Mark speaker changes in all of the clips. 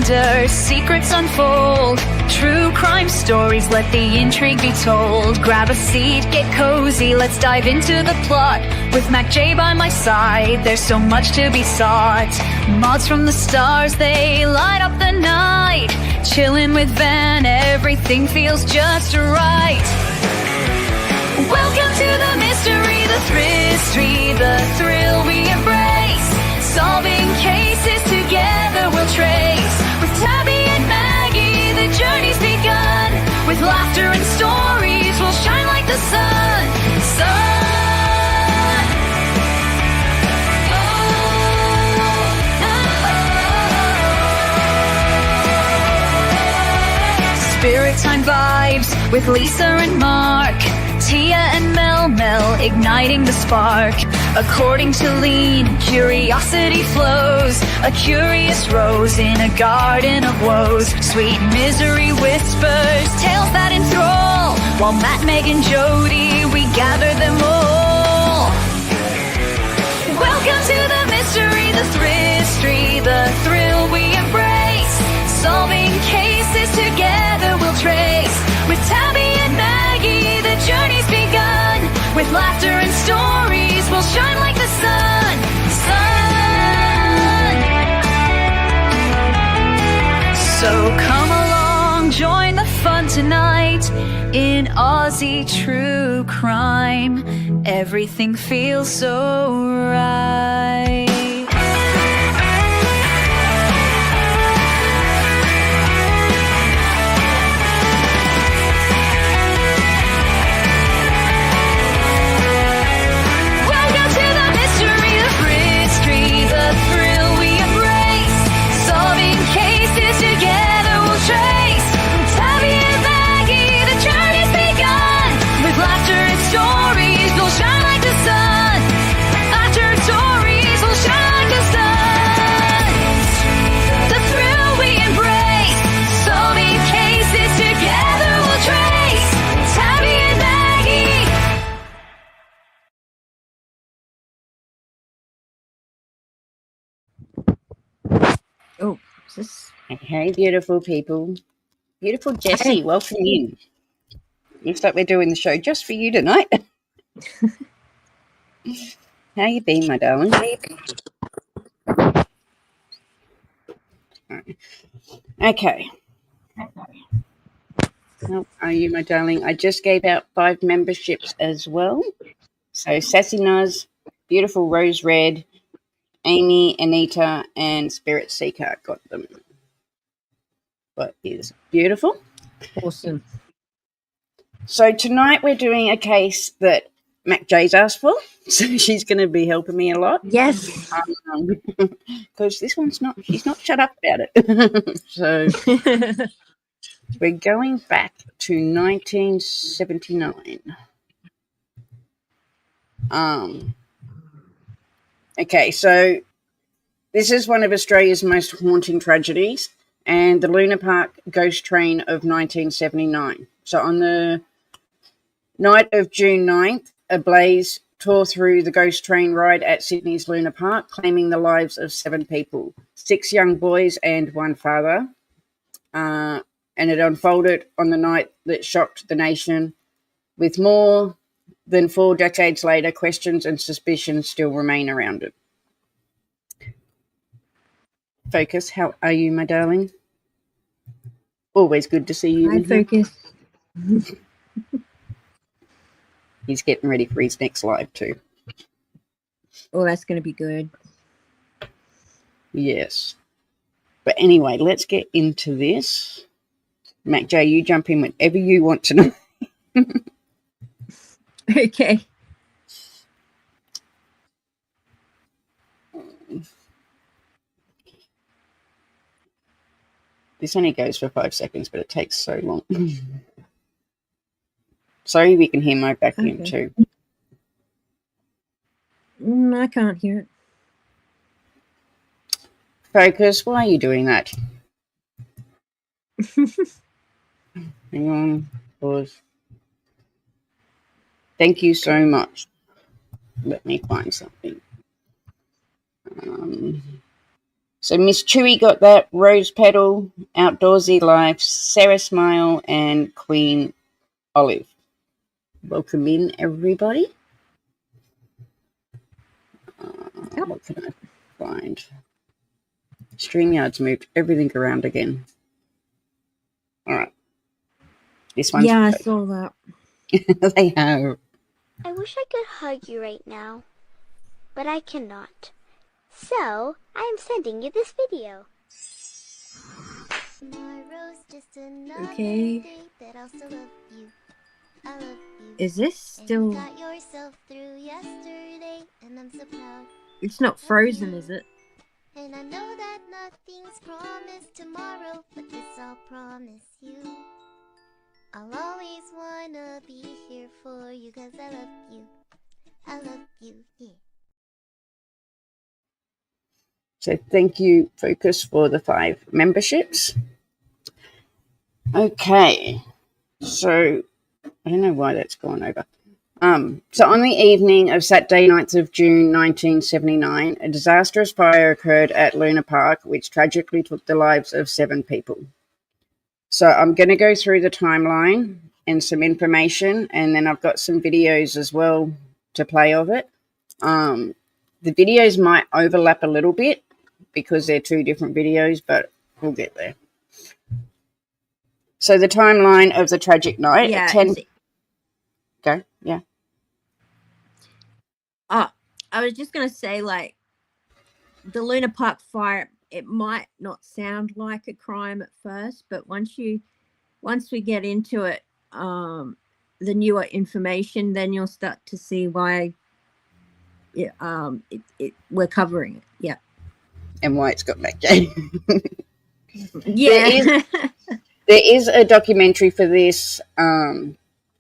Speaker 1: wonder, secrets unfold. True crime stories, let the intrigue be told. Grab a seat, get cozy, let's dive into the plot. With Mac J by my side, there's so much to be sought. Mods from the stars, they light up the night. Chillin' with Van, everything feels just right. Welcome to the mystery, the thrill, the thrill we embrace. Solving cases together we'll trace. With Tabby and Maggie, the journey's begun. With laughter and stories, we'll shine like the sun. Spirit Time vibes with Lisa and Mark. Tia and Mel igniting the spark. According to Lean, curiosity flows. A curious rose in a garden of woes. Sweet misery whispers, tales that enthrall. While Matt, Meg, and Jody, we gather them all. Welcome to the mystery, the thrill we embrace. Solving cases together we'll trace. With Tabby and Maggie, the journey's begun. With laughter and stories, we'll shine like the sun. So come along, join the fun tonight. In Aussie true crime, everything feels so right.
Speaker 2: Oh, is this?
Speaker 3: Hey, beautiful people. Beautiful Jessie, welcome in. Looks like we're doing the show just for you tonight. How you been, my darling? Okay. How are you, my darling? I just gave out 5 memberships as well. So Sassy Nuz, Beautiful Rose Red, Amy, Anita, and Spirit Seeker got them. What is beautiful.
Speaker 2: Awesome.
Speaker 3: So tonight we're doing a case that Mac J's asked for, so she's going to be helping me a lot.
Speaker 2: Yes.
Speaker 3: Because this one's not, she's not shut up about it. So we're going back to 1979. Okay, so this is one of Australia's most haunting tragedies, and the Luna Park ghost train of 1979. So on the night of June 9th, a blaze tore through the ghost train ride at Sydney's Luna Park, claiming the lives of 7 people, 6 young boys and 1 father. And it unfolded on the night that shocked the nation. With more than 4 decades later, questions and suspicions still remain around it. Focus, how are you, my darling? Always good to see you.
Speaker 2: Hi, Focus.
Speaker 3: He's getting ready for his next live too.
Speaker 2: Oh, that's going to be good.
Speaker 3: Yes. But anyway, let's get into this. Mac J, you jump in whenever you want to know.
Speaker 2: Okay.
Speaker 3: This only goes for 5 seconds, but it takes so long. Sorry, we can hear my vacuum too.
Speaker 2: I can't hear it.
Speaker 3: Focus, why are you doing that? Hang on, pause. Thank you so much. Let me find something. So Miss Chewy got that, Rose Petal, Outdoorsy Life, Sarah Smile, and Queen Olive. Welcome in, everybody. What can I find? StreamYard's moved everything around again. All right. This one's
Speaker 2: Yeah, I
Speaker 3: good.
Speaker 2: saw that.
Speaker 3: They have.
Speaker 4: I wish I could hug you right now, but I cannot. So, I am sending you this video. Tomorrow's just another
Speaker 2: Okay.
Speaker 4: day that I'll still love you. I love you.
Speaker 2: Is this
Speaker 4: And
Speaker 2: still...
Speaker 4: you got yourself through yesterday, and I'm so proud.
Speaker 2: It's not frozen, is it?
Speaker 4: And I know that nothing's promised tomorrow, but this I'll promise you. I'll always wanna be here for you, 'cause I love you. I love you, yeah.
Speaker 3: So thank you, Focus, for the 5 memberships. Okay. So I don't know why that's gone over. So on the evening of Saturday, 9th of June, 1979, a disastrous fire occurred at Luna Park, which tragically took the lives of 7 people. So I'm going to go through the timeline and some information, and then I've got some videos as well to play of it. The videos might overlap a little bit because they're 2 different videos, but we'll get there. So the timeline of the tragic night
Speaker 2: Yeah.
Speaker 3: at 10... Go, yeah.
Speaker 2: Oh, I was just going to say, like, the Luna Park fire, it might not sound like a crime at first, but once we get into it, the newer information, then you'll start to see why we're covering it. Yeah.
Speaker 3: And why it's got back gay.
Speaker 2: Yeah.
Speaker 3: There is a documentary for this. I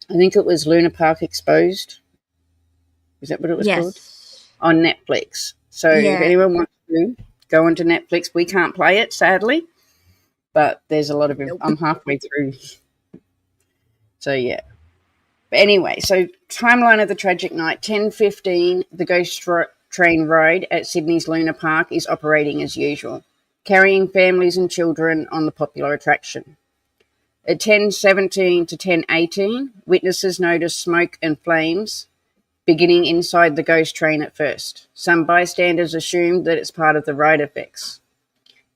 Speaker 3: think it was Luna Park Exposed. Is that what it was called? On Netflix. So if anyone wants to go onto Netflix, we can't play it, sadly. But there's a lot of...
Speaker 2: Nope.
Speaker 3: I'm halfway through. So, yeah. But anyway, so timeline of the tragic night. 10:15, the ghost train ride at Sydney's Luna Park is operating as usual, carrying families and children on the popular attraction. At 10:17 to 10:18, witnesses noticed smoke and flames beginning inside the ghost train at first. Some bystanders assumed that it's part of the ride effects.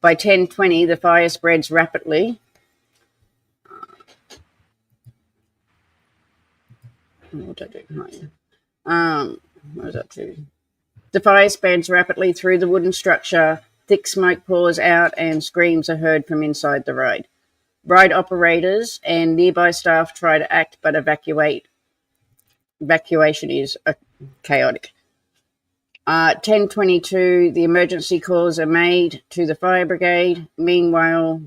Speaker 3: By 10:20, the fire spreads rapidly. What did I do? What was that do? The fire spreads rapidly through the wooden structure. Thick smoke pours out and screams are heard from inside the ride. Ride operators and nearby staff try to act, but evacuation is chaotic. 10:22, the emergency calls are made to the fire brigade. Meanwhile,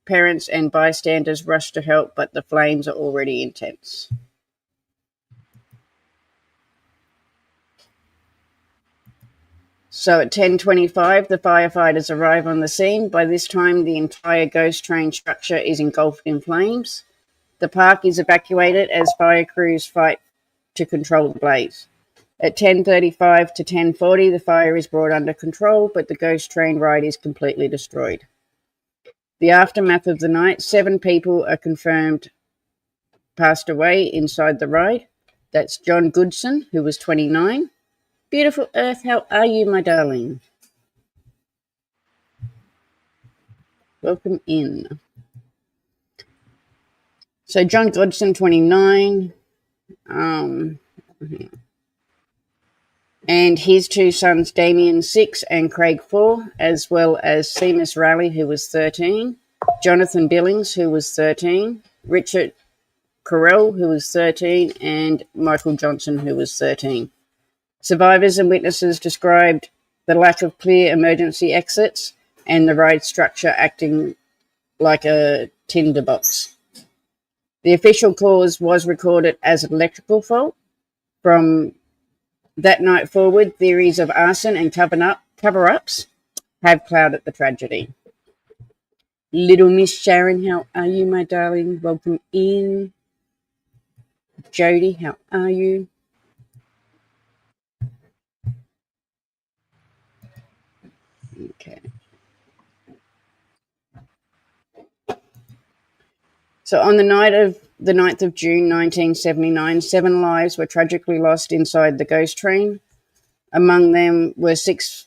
Speaker 3: parents and bystanders rush to help, but the flames are already intense. So at 10:25, the firefighters arrive on the scene. By this time, the entire ghost train structure is engulfed in flames. The park is evacuated as fire crews fight to control the blaze. At 10:35 to 10:40, the fire is brought under control, but the ghost train ride is completely destroyed. The aftermath of the night, 7 people are confirmed passed away inside the ride. That's John Goodson, who was 29. Beautiful Earth, how are you, my darling? Welcome in. So John Goodson, 29. And his 2 sons, Damien, 6, and Craig, 4, as well as Seamus Raleigh, who was 13, Jonathan Billings, who was 13, Richard Carell, who was 13, and Michael Johnson, who was 13. Survivors and witnesses described the lack of clear emergency exits and the ride structure acting like a tinderbox. The official cause was recorded as an electrical fault. From that night forward, theories of arson and cover-ups have clouded the tragedy. Little Miss Sharon, how are you, my darling? Welcome in. Jody, how are you? Okay. So on the night of the 9th of June 1979, 7 lives were tragically lost inside the ghost train. Among them were 6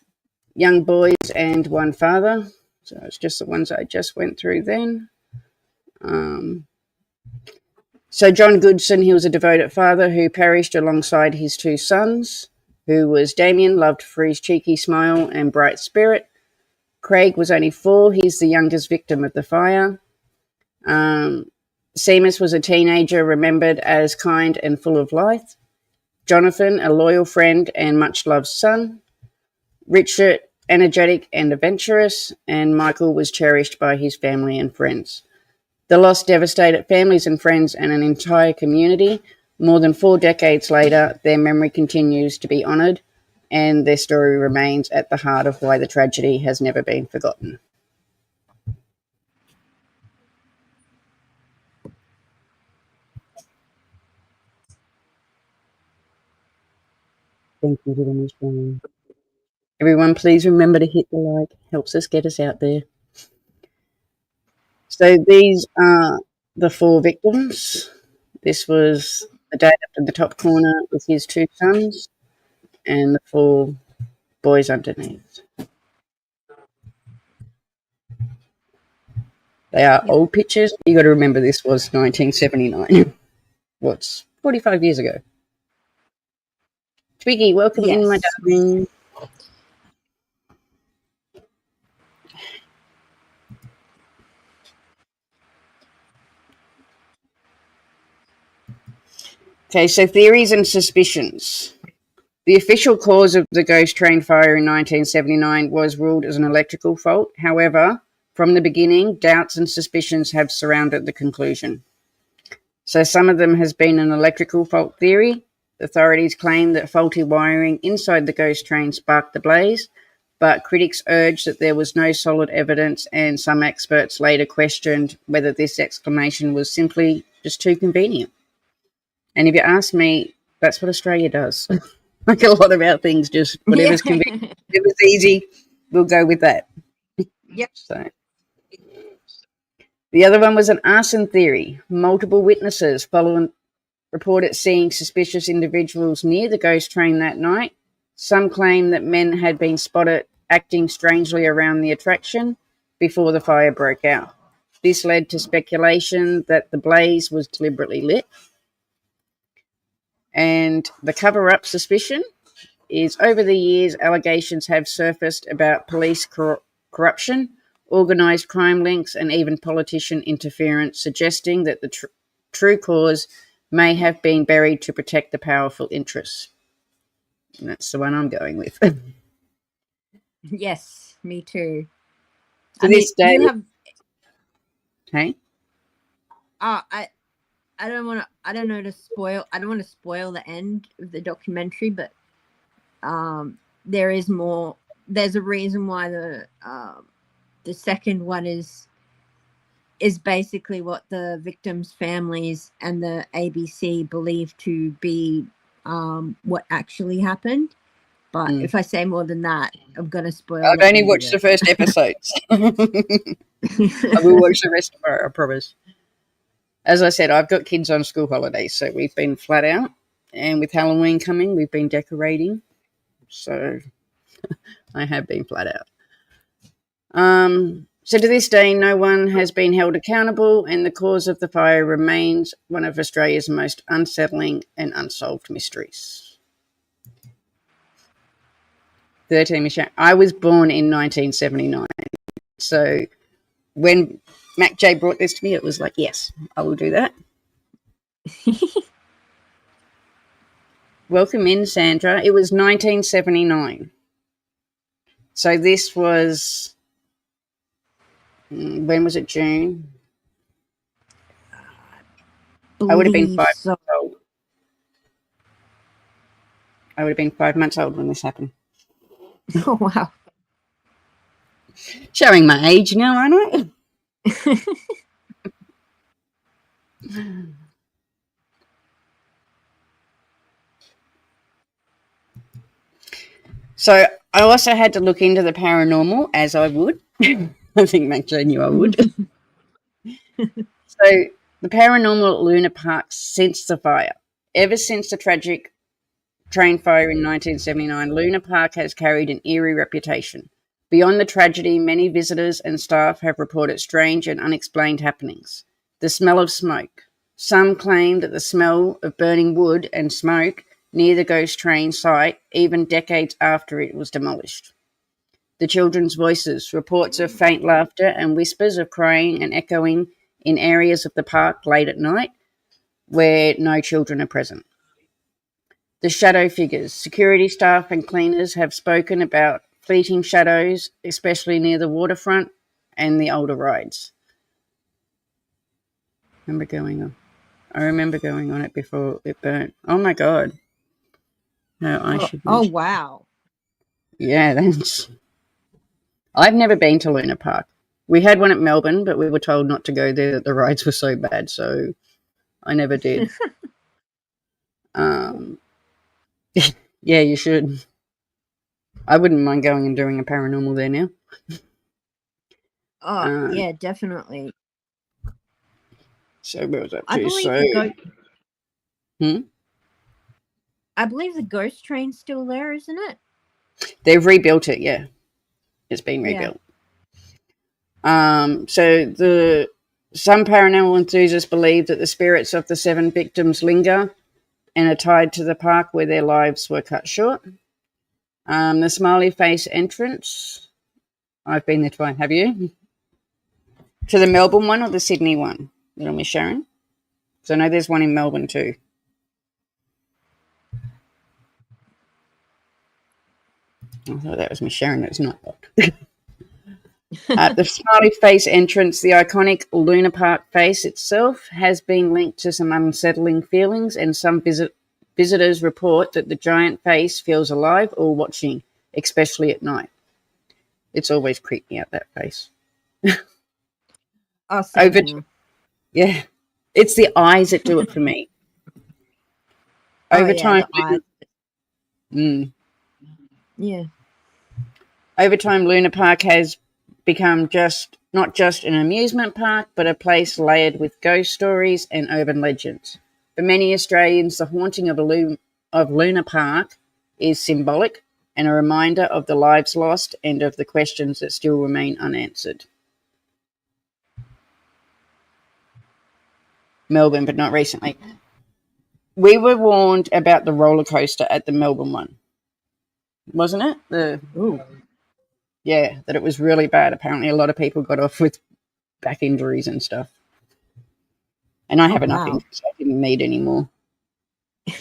Speaker 3: young boys and 1 father. So it's just the ones I just went through then. So John Goodson, he was a devoted father who perished alongside his 2 sons, who was Damien, loved for his cheeky smile and bright spirit. Craig was only 4. He's the youngest victim of the fire. Seamus was a teenager, remembered as kind and full of life. Jonathan, a loyal friend and much-loved son. Richard, energetic and adventurous. And Michael was cherished by his family and friends. The loss devastated families and friends and an entire community. More than 4 decades later, their memory continues to be honoured, and their story remains at the heart of why the tragedy has never been forgotten. Thank you very much, Brian. Everyone, please remember to hit the like. Helps us get us out there. So these are the 4 victims. This was the dad up in the top corner with his 2 sons and the 4 boys underneath. They are old pictures. You got to remember this was 1979. What's 45 years ago? Twiggy, welcome in, my darling. Okay, so theories and suspicions. The official cause of the ghost train fire in 1979 was ruled as an electrical fault. However, from the beginning, doubts and suspicions have surrounded the conclusion. So some of them has been an electrical fault theory. Authorities claim that faulty wiring inside the ghost train sparked the blaze, but critics urged that there was no solid evidence, and some experts later questioned whether this explanation was simply just too convenient. And if you ask me, that's what Australia does. Like a lot of our things, just whatever's convenient. If it was easy, we'll go with that.
Speaker 2: Yep.
Speaker 3: So the other one was an arson theory. Multiple witnesses reported seeing suspicious individuals near the ghost train that night. Some claim that men had been spotted acting strangely around the attraction before the fire broke out. This led to speculation that the blaze was deliberately lit. And the cover-up suspicion is, over the years, allegations have surfaced about police corruption, organised crime links, and even politician interference, suggesting that the true cause may have been buried to protect the powerful interests. And that's the one I'm going with.
Speaker 2: Yes, me too.
Speaker 3: To this day, hey?
Speaker 2: I don't want to spoil the end of the documentary, but there is more. There's a reason why the second one is basically what the victims' families and the ABC believe to be what actually happened. But if I say more than that, I'm going to spoil.
Speaker 3: I've only watched the first episodes. I will watch the rest tomorrow, I promise. As I said, I've got kids on school holidays, so we've been flat out. And with Halloween coming, we've been decorating. So I have been flat out. So to this day, no one has been held accountable, and the cause of the fire remains one of Australia's most unsettling and unsolved mysteries. 13, Michelle. I was born in 1979. So when Mac J brought this to me, it was like, yes, I will do that. Welcome in, Sandra. It was 1979. So this was, when was it, June? I would have been 5 months old. I would have been 5 months old when this happened.
Speaker 2: Oh, wow.
Speaker 3: Showing my age now, aren't I? So I also had to look into the paranormal, as I would. I think Mac J knew I would. So The paranormal at Luna Park since the fire. Ever since the tragic train fire in 1979, Luna Park has carried an eerie reputation. Beyond the tragedy, many visitors and staff have reported strange and unexplained happenings. The smell of smoke. Some claim that the smell of burning wood and smoke near the ghost train site, even decades after it was demolished. The children's voices, reports of faint laughter and whispers of crying and echoing in areas of the park late at night where no children are present. The shadow figures. Security staff and cleaners have spoken about fleeting shadows, especially near the waterfront and the older rides. I remember going on it before it burnt. Oh my God. No, I should.
Speaker 2: Oh, wow.
Speaker 3: Yeah, that's. I've never been to Luna Park. We had one at Melbourne, but we were told not to go there, that the rides were so bad, so I never did. Yeah, you should. I wouldn't mind going and doing a paranormal there now.
Speaker 2: Oh, yeah, definitely.
Speaker 3: So where was that?
Speaker 2: I believe I believe the ghost train's still there, isn't it?
Speaker 3: They've rebuilt it, yeah. It's been rebuilt. So some paranormal enthusiasts believe that the spirits of the 7 victims linger and are tied to the park where their lives were cut short. The smiley face entrance. I've been there twice. Have you? To the Melbourne one or the Sydney one? Little Miss Sharon? Because I know there's one in Melbourne too. I thought that was Miss Sharon. It's not. The smiley face entrance, the iconic Luna Park face itself, has been linked to some unsettling feelings, and some visitors report that the giant face feels alive or watching, especially at night. It's always creeped me out, that face.
Speaker 2: Oh,
Speaker 3: yeah, it's the eyes that do it for me. Over time,
Speaker 2: yeah.
Speaker 3: Over time, Luna Park has become not just an amusement park, but a place layered with ghost stories and urban legends. For many Australians, the haunting of Luna Park is symbolic and a reminder of the lives lost and of the questions that still remain unanswered. Melbourne, but not recently. We were warned about the roller coaster at the Melbourne one, wasn't it? Yeah, that it was really bad. Apparently, a lot of people got off with back injuries and stuff. And I have enough injuries, so I didn't need any more.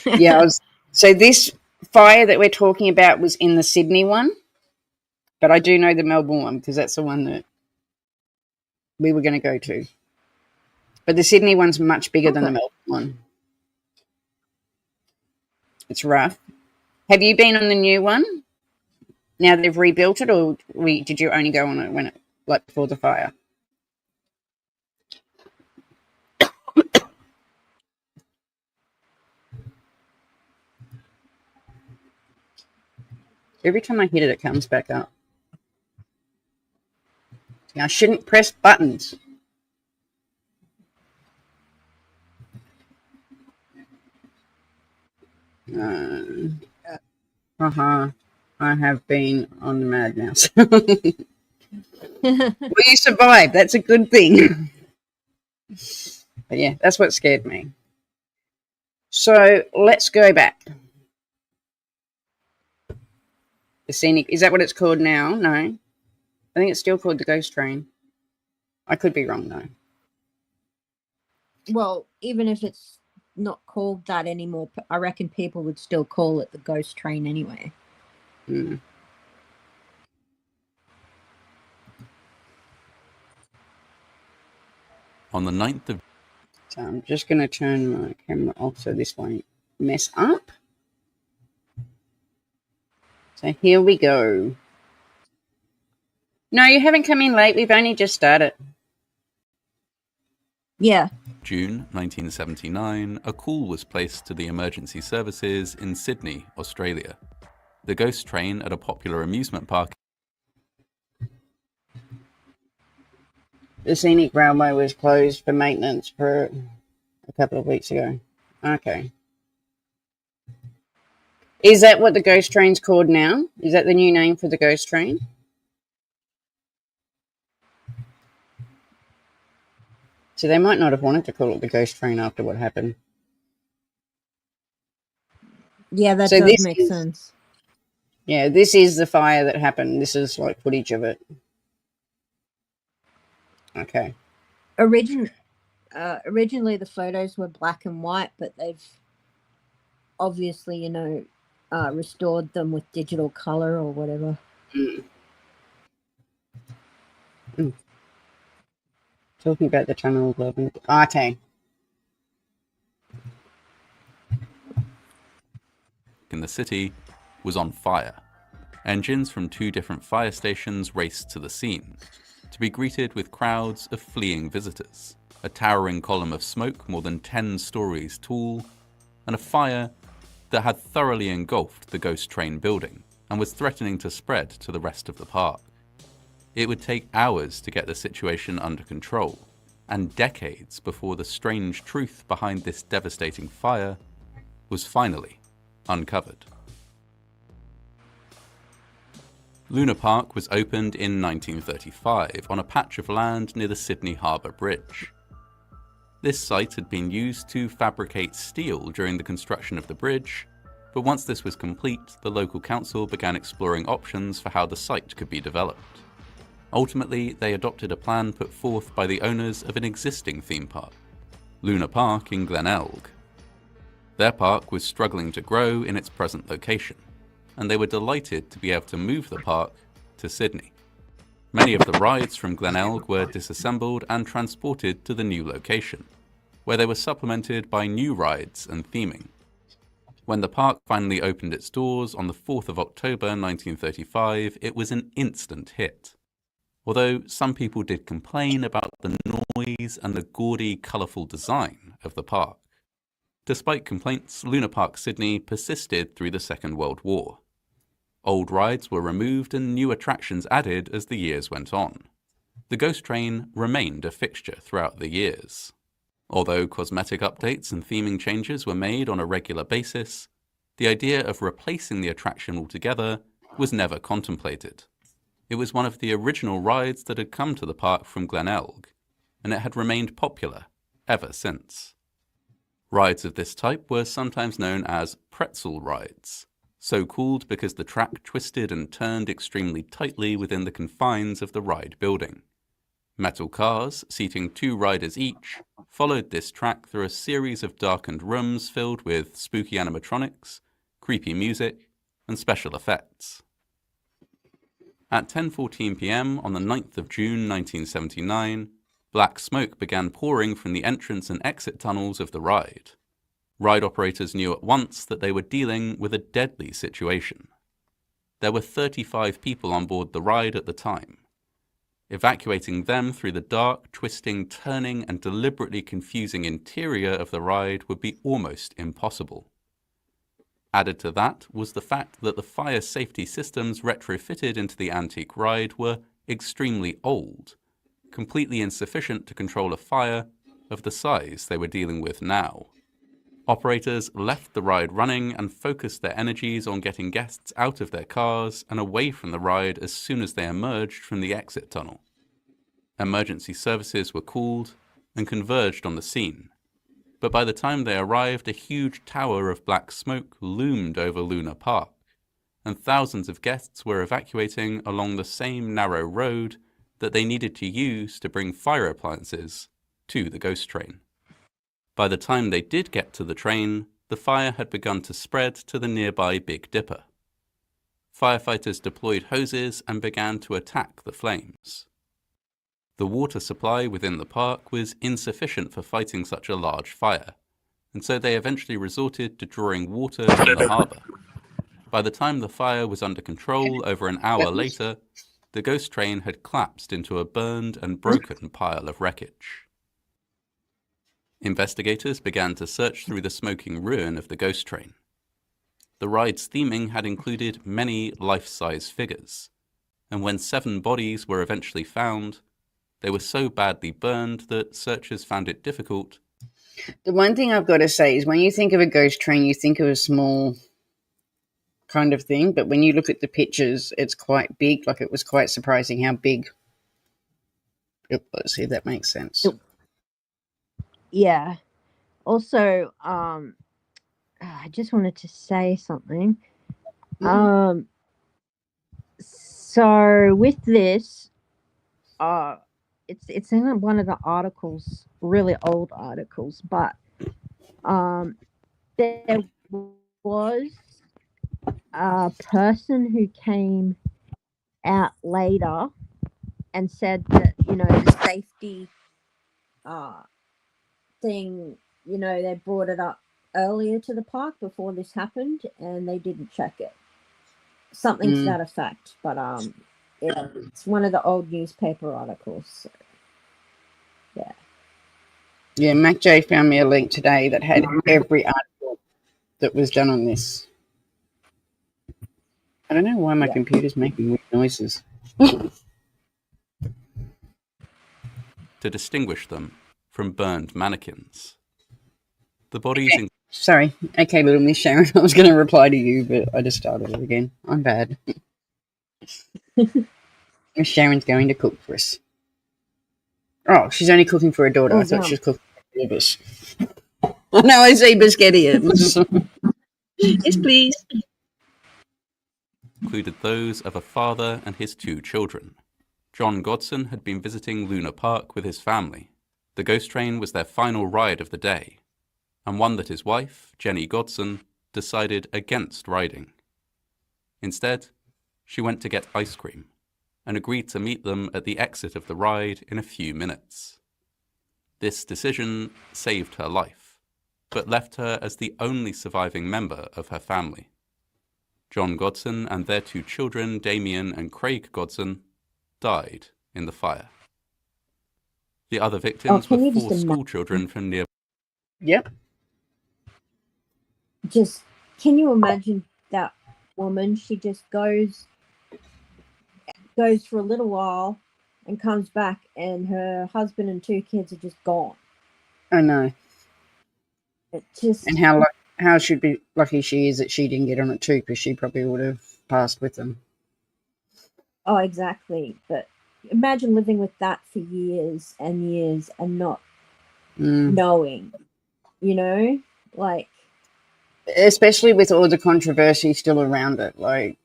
Speaker 3: Yeah, so this fire that we're talking about was in the Sydney one, but I do know the Melbourne one because that's the one that we were going to go to. But the Sydney one's much bigger than the Melbourne one. It's rough. Have you been on the new one? Now they've rebuilt it, or did you only go on it when before the fire? Every time I hit it, it comes back up. See, I shouldn't press buttons. I have been on the Mad Mouse. Well, you survived. That's a good thing. But yeah, that's what scared me. So let's go back. The scenic, is that what it's called now? No. I think it's still called the Ghost Train. I could be wrong though.
Speaker 2: Well, even if it's not called that anymore, I reckon people would still call it the Ghost Train anyway.
Speaker 3: Mm.
Speaker 5: On the 9th of...
Speaker 3: So I'm just going to turn my camera off so this won't mess up. So here we go. No, you haven't come in late. We've only just started.
Speaker 2: Yeah.
Speaker 5: June 1979, a call was placed to the emergency services in Sydney, Australia. The ghost train at a popular amusement park.
Speaker 3: The scenic railway was closed for maintenance for a couple of weeks ago. Okay. Is that what the ghost train's called now? Is that the new name for the ghost train? So they might not have wanted to call it the ghost train after what happened.
Speaker 2: Yeah, that
Speaker 3: So
Speaker 2: does
Speaker 3: this
Speaker 2: make
Speaker 3: is-
Speaker 2: sense.
Speaker 3: Yeah, this is the fire that happened. This is like footage of it. Okay.
Speaker 2: Originally, the photos were black and white, but they've obviously, restored them with digital color or whatever.
Speaker 3: Talking about the Channel 11. Okay.
Speaker 5: In the city was on fire. Engines from 2 different fire stations raced to the scene, to be greeted with crowds of fleeing visitors, a towering column of smoke more than 10 stories tall, and a fire that had thoroughly engulfed the ghost train building and was threatening to spread to the rest of the park. It would take hours to get the situation under control, and decades before the strange truth behind this devastating fire was finally uncovered. Luna Park was opened in 1935 on a patch of land near the Sydney Harbour Bridge. This site had been used to fabricate steel during the construction of the bridge, but once this was complete, the local council began exploring options for how the site could be developed. Ultimately, they adopted a plan put forth by the owners of an existing theme park, Luna Park in Glenelg. Their park was struggling to grow in its present location, and they were delighted to be able to move the park to Sydney. Many of the rides from Glenelg were disassembled and transported to the new location, where they were supplemented by new rides and theming. When the park finally opened its doors on the 4th of October 1935, it was an instant hit. Although some people did complain about the noise and the gaudy, colourful design of the park. Despite complaints, Luna Park Sydney persisted through the Second World War. Old rides were removed and new attractions added as the years went on. The ghost train remained a fixture throughout the years. Although cosmetic updates and theming changes were made on a regular basis, the idea of replacing the attraction altogether was never contemplated. It was one of the original rides that had come to the park from Glenelg, and it had remained popular ever since. Rides of this type were sometimes known as pretzel rides, so called because the track twisted and turned extremely tightly within the confines of the ride building. Metal cars, seating 2 riders each, followed this track through a series of darkened rooms filled with spooky animatronics, creepy music, and special effects. At 10:14 p.m. on the 9th of June 1979, black smoke began pouring from the entrance and exit tunnels of the ride. Ride operators knew at once that they were dealing with a deadly situation. There were 35 people on board the ride at the time. Evacuating them through the dark, twisting, turning, and deliberately confusing interior of the ride would be almost impossible. Added to that was the fact that the fire safety systems retrofitted into the antique ride were extremely old, completely insufficient to control a fire of the size they were dealing with now. Operators left the ride running and focused their energies on getting guests out of their cars and away from the ride as soon as they emerged from the exit tunnel. Emergency services were called and converged on the scene, but by the time they arrived, a huge tower of black smoke loomed over Luna Park, and thousands of guests were evacuating along the same narrow road that they needed to use to bring fire appliances to the ghost train. By the time they did get to the train, the fire had begun to spread to the nearby Big Dipper. Firefighters deployed hoses and began to attack the flames. The water supply within the park was insufficient for fighting such a large fire, and so they eventually resorted to drawing water from the harbour. By the time the fire was under control over an hour later, the ghost train had collapsed into a burned and broken pile of wreckage. Investigators began to search through the smoking ruin of the ghost train. The ride's theming had included many life-size figures, and when 7 bodies were eventually found, They were so badly burned that searchers found it difficult.
Speaker 3: The one thing I've got to say is when you think of a ghost train, you think of a small kind of thing, but when you look at the pictures, it's quite big. Like, it was quite surprising how big it was, if that makes sense.
Speaker 2: Yeah. Also, I just wanted to say something. So with this, it's in one of the articles, really old articles, but there was a person who came out later and said that, the safety thing, they brought it up earlier to the park before this happened and they didn't check it. Something to that effect, but it's one of the old newspaper articles. So, yeah.
Speaker 3: Yeah, Mac J found me a link today that had every article that was done on this. I don't know why my computer's making weird noises.
Speaker 5: To distinguish them from burned mannequins. The bodies in...
Speaker 3: Sorry. Okay, little Miss Sharon, I was going to reply to you, but I just started it again. I'm bad. Miss Sharon's going to cook for us. Oh, she's only cooking for her daughter. I thought she was cooking for all of us. Oh, no, I say biscuitians. Yes, please.
Speaker 5: Included those of a father and his 2 children. John Godson had been visiting Luna Park with his family. The ghost train was their final ride of the day, and one that his wife, Jenny Godson, decided against riding. Instead, she went to get ice cream and agreed to meet them at the exit of the ride in a few minutes. This decision saved her life, but left her as the only surviving member of her family. John Godson and their 2 children, Damien and Craig Godson, died in the fire. The other victims were 4 school children from near.
Speaker 3: Yep.
Speaker 2: Just, can you imagine that woman? She just goes for a little while and comes back and her husband and 2 kids are just gone.
Speaker 3: I know.
Speaker 2: It just...
Speaker 3: And how should be lucky she is that she didn't get on it too, because she probably would have passed with them.
Speaker 2: Oh, exactly. But imagine living with that for years and years and not knowing, like...
Speaker 3: Especially with all the controversy still around it. Like,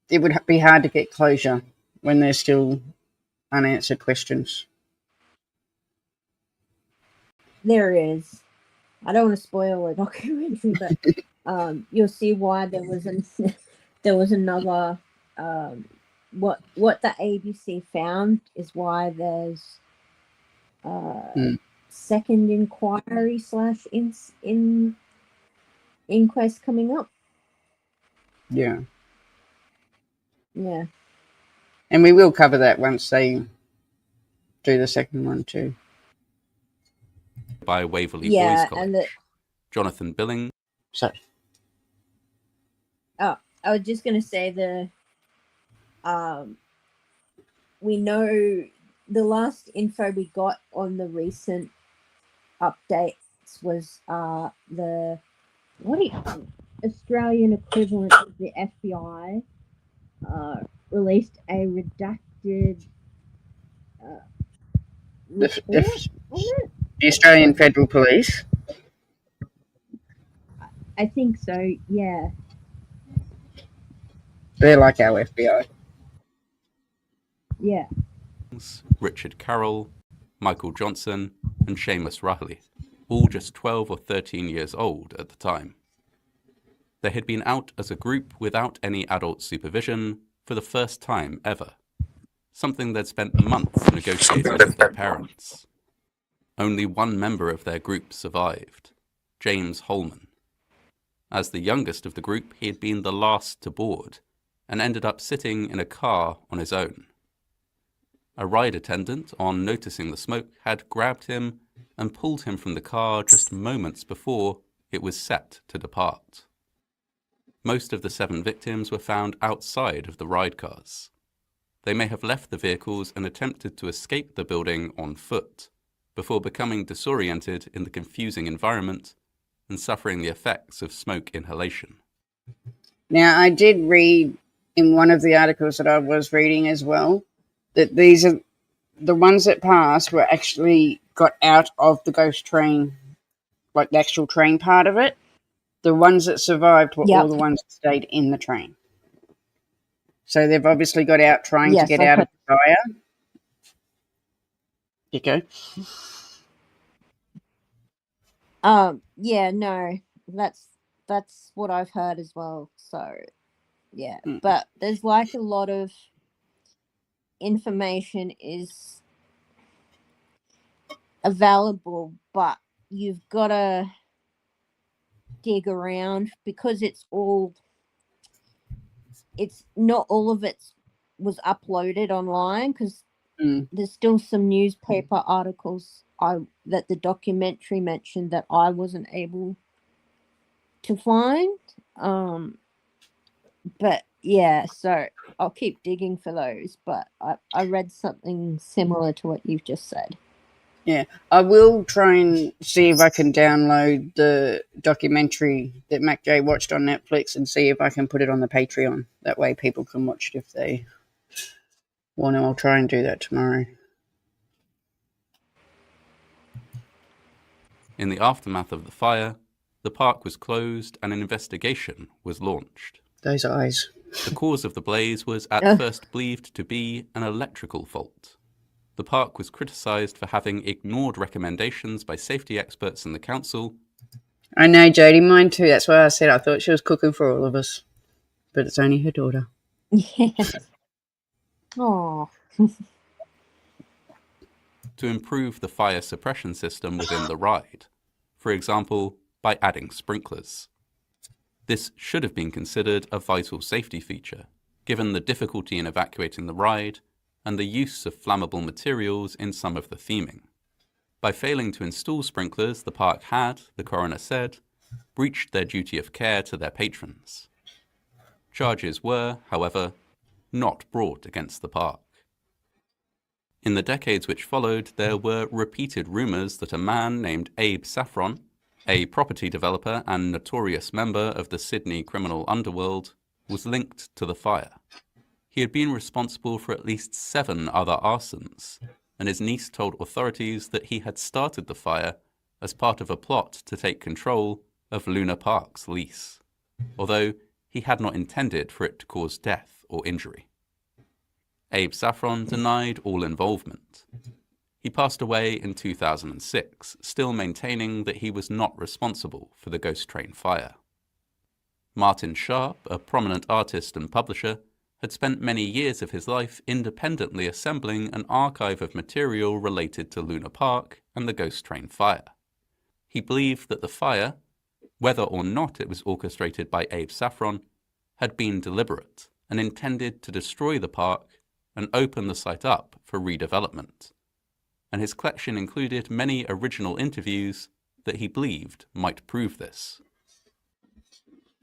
Speaker 3: it would be hard to get closure when there's still unanswered questions.
Speaker 2: There is. I don't want to spoil a documentary, but you'll see why there was another. What the ABC found is why there's second inquiry / inquest coming up.
Speaker 3: Yeah.
Speaker 2: Yeah.
Speaker 3: And we will cover that once they do the second one too.
Speaker 5: By Waverley Boys College.
Speaker 2: And
Speaker 5: Jonathan Billing.
Speaker 3: Sorry.
Speaker 2: Oh, I was just going to say we know the last info we got on the recent updates was the Australian equivalent of the FBI released a redacted report on it.
Speaker 3: The Australian Federal Police?
Speaker 2: I think so, yeah.
Speaker 3: They're like our FBI.
Speaker 2: Yeah.
Speaker 5: Richard Carroll, Michael Johnson, and Seamus Riley, all just 12 or 13 years old at the time. They had been out as a group without any adult supervision for the first time ever, something they'd spent months negotiating with their parents. Only one member of their group survived, James Holman. As the youngest of the group, he had been the last to board and ended up sitting in a car on his own. A ride attendant, on noticing the smoke, had grabbed him and pulled him from the car just moments before it was set to depart. Most of the 7 victims were found outside of the ride cars. they may have left the vehicles and attempted to escape the building on foot, before becoming disoriented in the confusing environment and suffering the effects of smoke inhalation.
Speaker 3: Now, I did read in one of the articles that I was reading as well that these are the ones that passed were actually got out of the ghost train, like the actual train part of it. The ones that survived were all the ones that stayed in the train. So they've obviously got out trying to get out of the fire. Okay.
Speaker 2: Yeah, no, that's what I've heard as well. So, yeah, but there's like a lot of information is available, but you've got to dig around because it's not all of it was uploaded online because there's still some newspaper articles that the documentary mentioned that I wasn't able to find. But yeah, so I'll keep digging for those. But I read something similar to what you've just said.
Speaker 3: Yeah, I will try and see if I can download the documentary that Mac J watched on Netflix and see if I can put it on the Patreon. That way people can watch it if they want to. I'll try and do that tomorrow.
Speaker 5: In the aftermath of the fire, the park was closed and an investigation was launched.
Speaker 3: Those eyes.
Speaker 5: The cause of the blaze was at first believed to be an electrical fault. The park was criticised for having ignored recommendations by safety experts and the council.
Speaker 3: I know, Jodie, mine too. That's why I said I thought she was cooking for all of us. But it's only her daughter.
Speaker 2: Yes. Oh.
Speaker 5: To improve the fire suppression system within the ride, for example, by adding sprinklers. This should have been considered a vital safety feature, given the difficulty in evacuating the ride and the use of flammable materials in some of the theming. By failing to install sprinklers, the park had, the coroner said, breached their duty of care to their patrons. Charges were, however, not brought against the park. In the decades which followed, there were repeated rumours that a man named Abe Saffron, a property developer and notorious member of the Sydney criminal underworld, was linked to the fire. He had been responsible for at least 7 other arsons, and his niece told authorities that he had started the fire as part of a plot to take control of Luna Park's lease, although he had not intended for it to cause death or injury. Abe Saffron denied all involvement. He passed away in 2006, still maintaining that he was not responsible for the ghost train fire. Martin Sharp, a prominent artist and publisher, had spent many years of his life independently assembling an archive of material related to Luna Park and the ghost train fire. He believed that the fire, whether or not it was orchestrated by Abe Saffron, had been deliberate and intended to destroy the park and open the site up for redevelopment. And his collection included many original interviews that he believed might prove this.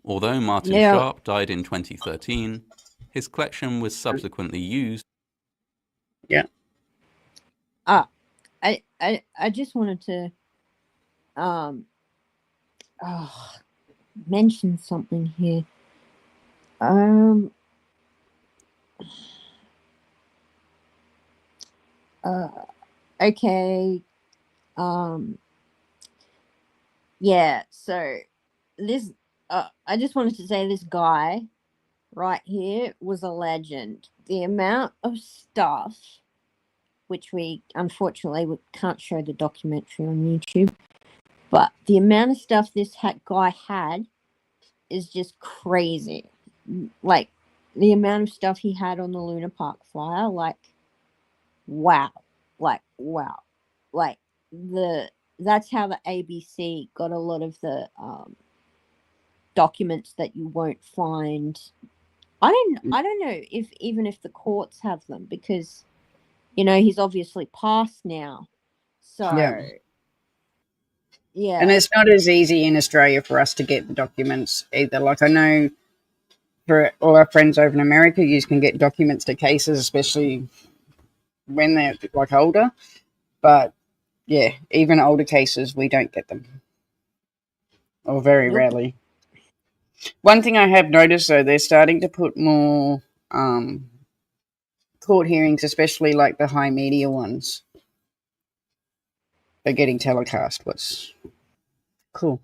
Speaker 5: Although Martin Sharp died in 2013, his collection was subsequently used.
Speaker 3: Yeah.
Speaker 2: I just wanted to mention something here. Okay. Yeah, so this I just wanted to say this guy right here was a legend. The amount of stuff, which we unfortunately can't show the documentary on YouTube, but the amount of stuff this guy had is just crazy. Like the amount of stuff he had on the Luna Park flyer, wow. That's how the ABC got a lot of the documents that you won't find. I don't know if the courts have them, because he's obviously passed now. So yeah.
Speaker 3: And it's not as easy in Australia for us to get the documents either. Like, I know for all our friends over in America, you can get documents to cases, especially when they're like older. But yeah, even older cases, we don't get them, or very
Speaker 2: Nope.
Speaker 3: rarely. One thing I have noticed, though, they're starting to put more court hearings, especially like the high media ones, are getting telecast. What's cool.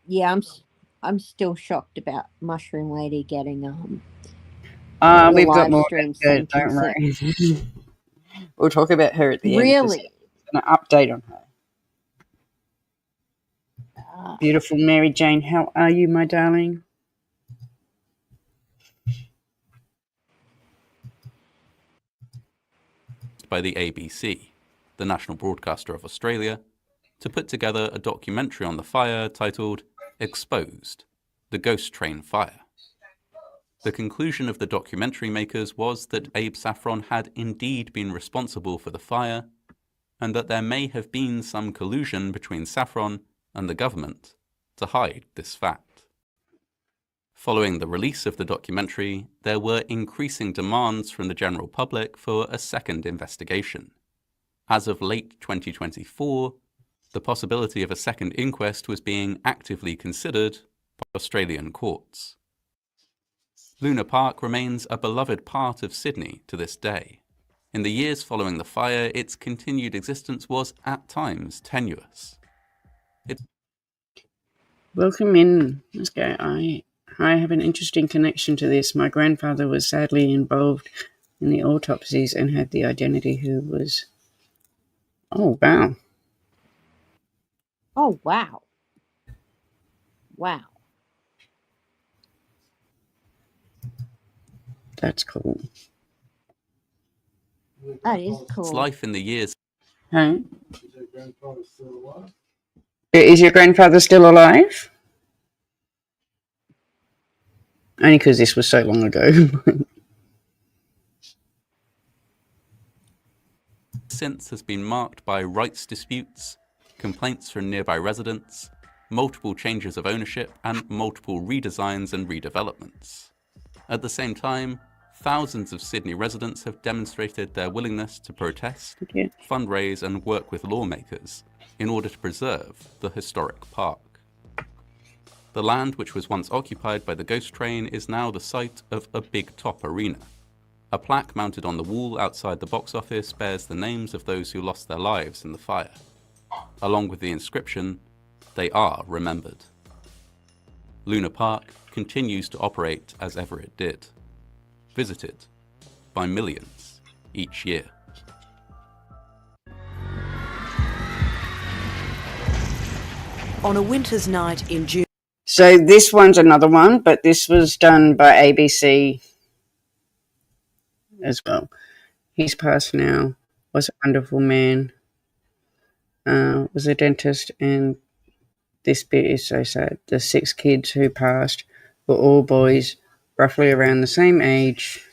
Speaker 2: Yeah, I'm still shocked about Mushroom Lady getting
Speaker 3: We've
Speaker 2: the
Speaker 3: got
Speaker 2: live
Speaker 3: more
Speaker 2: stream
Speaker 3: about her, don't
Speaker 2: sentencing.
Speaker 3: worry. We'll talk about her at the end.
Speaker 2: Really?
Speaker 3: An update on her.
Speaker 2: Ah,
Speaker 3: Beautiful Mary Jane, how are you, my darling?
Speaker 5: By the ABC, the national broadcaster of Australia, to put together a documentary on the fire titled Exposed: The Ghost Train Fire. The conclusion of the documentary makers was that Abe Saffron had indeed been responsible for the fire, and that there may have been some collusion between Saffron and the government to hide this fact. Following the release of the documentary, there were increasing demands from the general public for a second investigation. As of late 2024, the possibility of a second inquest was being actively considered by Australian courts. Luna Park remains a beloved part of Sydney to this day. In the years following the fire, its continued existence was at times tenuous.
Speaker 3: Welcome in. Let's go. I have an interesting connection to this. My grandfather was sadly involved in the autopsies and had the identity who was... Oh, wow.
Speaker 2: oh wow. Wow.
Speaker 3: That's cool.
Speaker 2: That is
Speaker 5: Its
Speaker 2: cool.
Speaker 5: life in the years
Speaker 3: Huh? Is your grandfather still alive? Only because this was so long ago.
Speaker 5: since has been marked by rights disputes, complaints from nearby residents, multiple changes of ownership, and multiple redesigns and redevelopments. At the same time, thousands of Sydney residents have demonstrated their willingness to protest,
Speaker 3: Yeah.
Speaker 5: fundraise, and work with lawmakers in order to preserve the historic park. The land which was once occupied by the ghost train is now the site of a Big Top arena. A plaque mounted on the wall outside the box office bears the names of those who lost their lives in the fire. Along with the inscription, "They are remembered." Luna Park continues to operate as ever it did, visited by millions each year.
Speaker 6: On a winter's night in June.
Speaker 3: So this one's another one, but this was done by ABC as well. He's passed now, was a wonderful man, was a dentist, and this bit is so sad. The 6 kids who passed were all boys, roughly around the same age.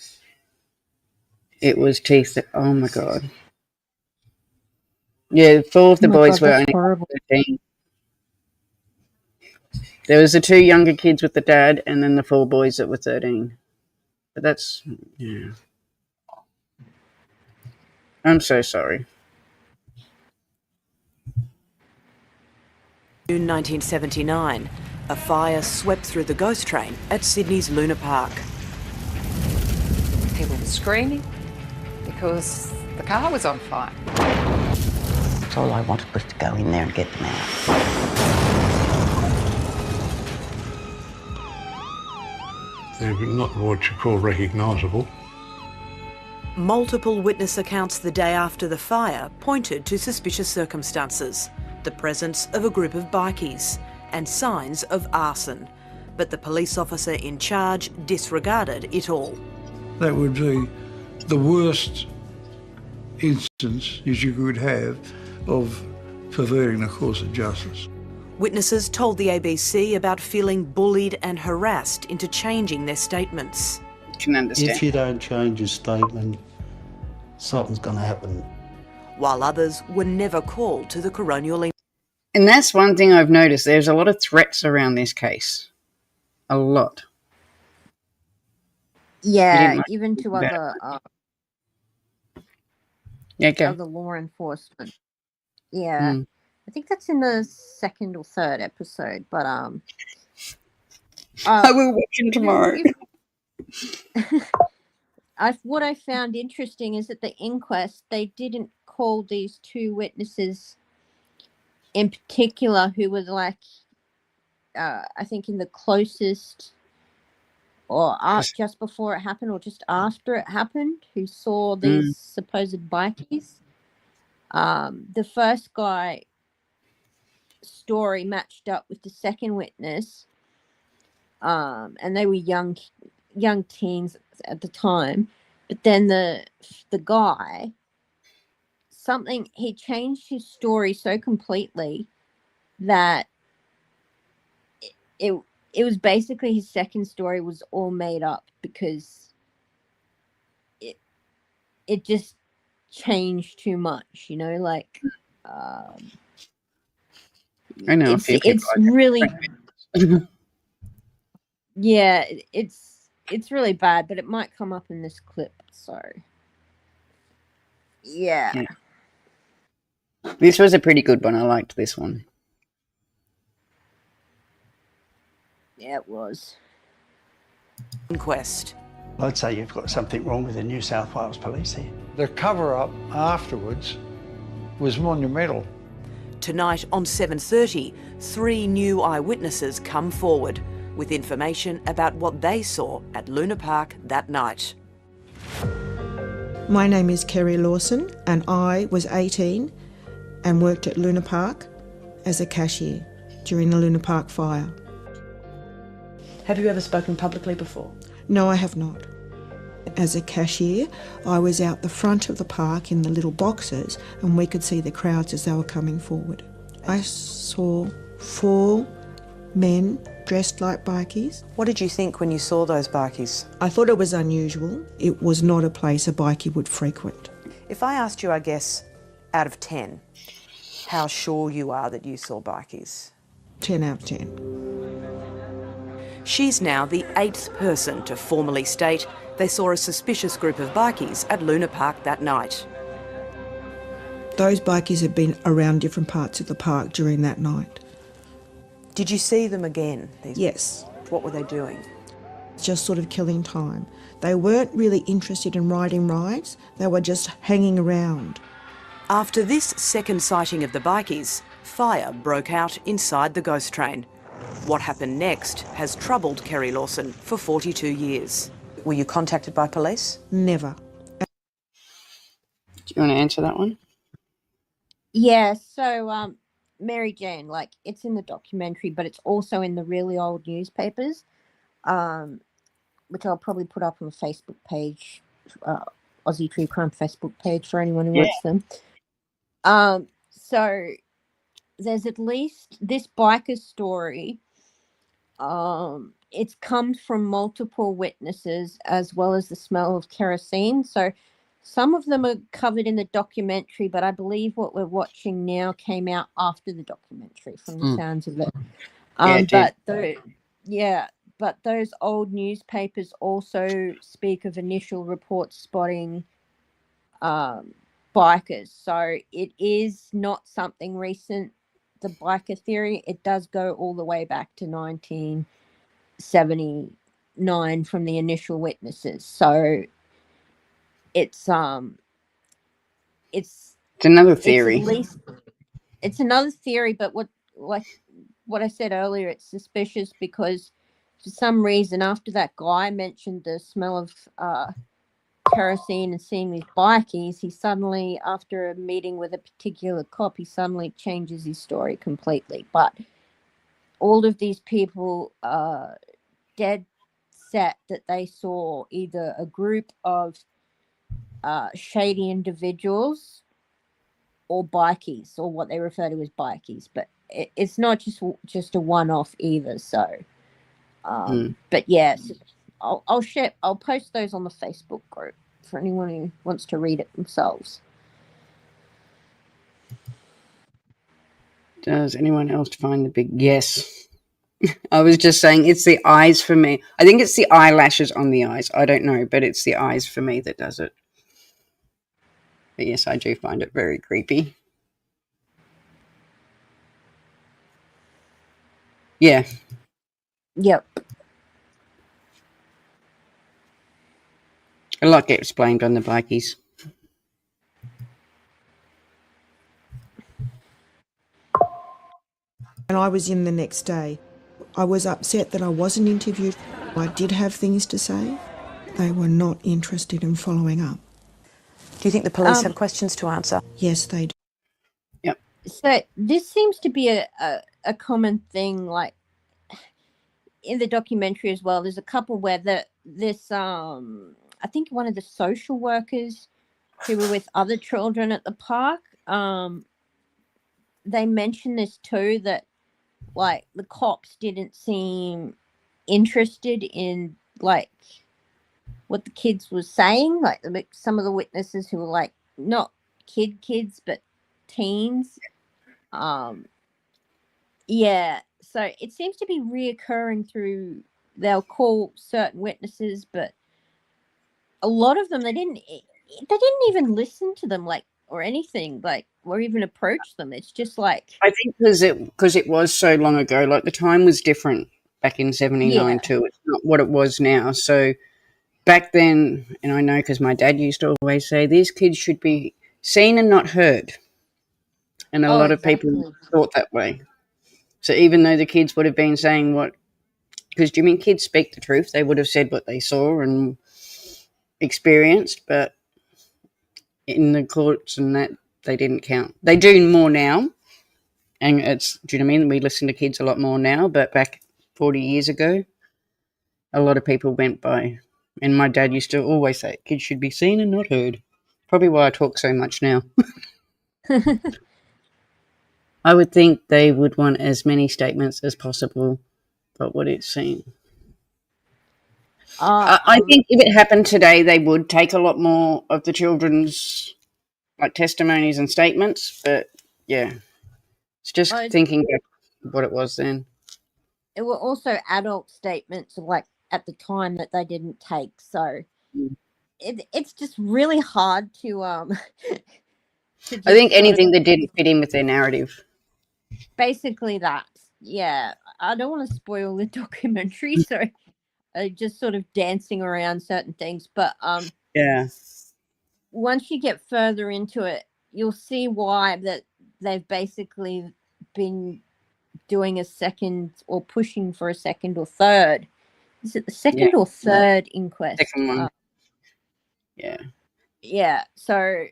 Speaker 3: It was teeth that, oh my God. Yeah, 4 of the boys were only
Speaker 2: horrible.
Speaker 3: 13. There was the 2 younger kids with the dad, and then the 4 boys that were 13. But that's, yeah. I'm so sorry.
Speaker 6: June 1979, a fire swept through the ghost train at Sydney's Luna Park.
Speaker 7: People were screaming because the car was on fire.
Speaker 8: All I wanted was to go in there and get them out.
Speaker 9: They're not what you call recognisable.
Speaker 6: Multiple witness accounts the day after the fire pointed to suspicious circumstances, the presence of a group of bikies, and signs of arson. But the police officer in charge disregarded it all.
Speaker 10: That would be the worst instance as you could have of perverting the course of justice.
Speaker 6: Witnesses told the ABC about feeling bullied and harassed into changing their statements.
Speaker 3: Can understand.
Speaker 11: If you don't change your statement, something's going to happen.
Speaker 6: While others were never called to the coronial.
Speaker 3: And that's one thing I've noticed. There's a lot of threats around this case. A lot.
Speaker 2: Yeah,
Speaker 3: like
Speaker 2: even to
Speaker 3: that. Go.
Speaker 2: other law enforcement. Yeah,
Speaker 3: Mm.
Speaker 2: I think that's in the second or third episode. But
Speaker 3: I will watch him
Speaker 2: you know,
Speaker 3: tomorrow.
Speaker 2: what I found interesting is at the inquest they didn't call these two witnesses in particular who were like, I think in the closest or just before it happened or just after it happened, who saw these supposed bikies. The first guy story matched up with the second witness, and they were young teens at the time. But then the guy, he changed his story so completely that it was basically his second story was all made up because it just changed too much, you know, like
Speaker 3: I know a few people
Speaker 2: it's
Speaker 3: like
Speaker 2: really
Speaker 3: that.
Speaker 2: yeah, it's really bad, but it might come up in this clip, so yeah.
Speaker 3: This was a pretty good one. I liked this one.
Speaker 2: Yeah, it was.
Speaker 6: Inquest.
Speaker 11: I'd say you've got something wrong with the New South Wales police here.
Speaker 10: The cover-up afterwards was monumental.
Speaker 6: Tonight on 7:30, 3 new eyewitnesses come forward with information about what they saw at Luna Park that night.
Speaker 12: My name is Kerry Lawson and I was 18 and worked at Luna Park as a cashier during the Luna Park fire.
Speaker 6: Have you ever spoken publicly before?
Speaker 12: No, I have not. As a cashier, I was out the front of the park in the little boxes and we could see the crowds as they were coming forward. I saw 4 men dressed like bikies.
Speaker 6: What did you think when you saw those bikies?
Speaker 12: I thought it was unusual. It was not a place a bikie would frequent.
Speaker 6: If I asked you, I guess, out of 10, how sure you are that you saw bikies?
Speaker 12: 10 out of 10.
Speaker 6: She's now the 8th person to formally state they saw a suspicious group of bikies at Luna Park that night.
Speaker 12: Those bikies had been around different parts of the park during that night.
Speaker 6: Did you see them again?
Speaker 12: Yes.
Speaker 6: What were they doing?
Speaker 12: Just sort of killing time. They weren't really interested in riding rides, they were just hanging around.
Speaker 6: After this second sighting of the bikies, fire broke out inside the ghost train. What happened next has troubled Kerry Lawson for 42 years. Were you contacted by police?
Speaker 12: Never.
Speaker 3: Do you want to answer that one?
Speaker 2: Yeah, so Mary Jane, like, it's in the documentary, but it's also in the really old newspapers, which I'll probably put up on the Facebook page, Aussie True Crime Facebook page for anyone who wants them. So there's at least this biker story. It's come from multiple witnesses as well as the smell of kerosene. So some of them are covered in the documentary, but I believe what we're watching now came out after the documentary from the sounds of it. But those old newspapers also speak of initial reports spotting bikers. So it is not something recent, the biker theory. It does go all the way back to 1979 from the initial witnesses. So it's
Speaker 3: another theory.
Speaker 2: It's another theory, but what I said earlier, it's suspicious because for some reason after that guy mentioned the smell of kerosene and seeing these bikies, he suddenly, after a meeting with a particular cop, he suddenly changes his story completely. But all of these people are dead set that they saw either a group of shady individuals or bikies, or what they refer to as bikies. But it's not just a one-off either. So, but yes, I'll share. I'll post those on the Facebook group for anyone who wants to read it themselves.
Speaker 3: Does anyone else find the big yes? I was just saying it's the eyes for me. I think it's the eyelashes on the eyes. I don't know, but it's the eyes for me that does it. But yes, I do find it very creepy. Yeah.
Speaker 2: Yep.
Speaker 3: A lot gets blamed on the bikies.
Speaker 12: And I was in the next day. I was upset that I wasn't interviewed. I did have things to say. They were not interested in following up.
Speaker 6: Do you think the police have questions to answer?
Speaker 12: Yes, they do.
Speaker 3: Yep.
Speaker 2: So this seems to be a common thing, like in the documentary as well. There's a couple where I think one of the social workers who were with other children at the park, they mentioned this too, that like the cops didn't seem interested in like what the kids were saying, like some of the witnesses who were like not kids but teens. Yeah, so it seems to be reoccurring through, they'll call certain witnesses, but a lot of them they didn't even listen to them, like, or anything, like, or even approach them. It's just like,
Speaker 3: I think because it was so long ago, like the time was different back in 79
Speaker 2: yeah.
Speaker 3: too. It's not what it was now. So back then, and I know because my dad used to always say, these kids should be seen and not heard. And a lot of people thought that way. So even though the kids would have been saying because do you mean kids speak the truth? They would have said what they saw and experienced, but in the courts and that, they didn't count. They do more now. And do you know what I mean? We listen to kids a lot more now, but back 40 years ago, a lot of people went by. And my dad used to always say, kids should be seen and not heard. Probably why I talk so much now. I would think they would want as many statements as possible about what it's seen. I think if it happened today, they would take a lot more of the children's like testimonies and statements. But yeah, it's just thinking back what it was then.
Speaker 2: It were also adult statements, like at the time, that they didn't take. So it's just really hard to
Speaker 3: I think anything that didn't fit in with their narrative.
Speaker 2: Basically that. Yeah. I don't want to spoil the documentary, so just sort of dancing around certain things. But
Speaker 3: yeah.
Speaker 2: Once you get further into it, you'll see why that they've basically been doing a second or pushing for a second or third. Is it the second or third inquest?
Speaker 3: Second one. Yeah.
Speaker 2: Yeah. So,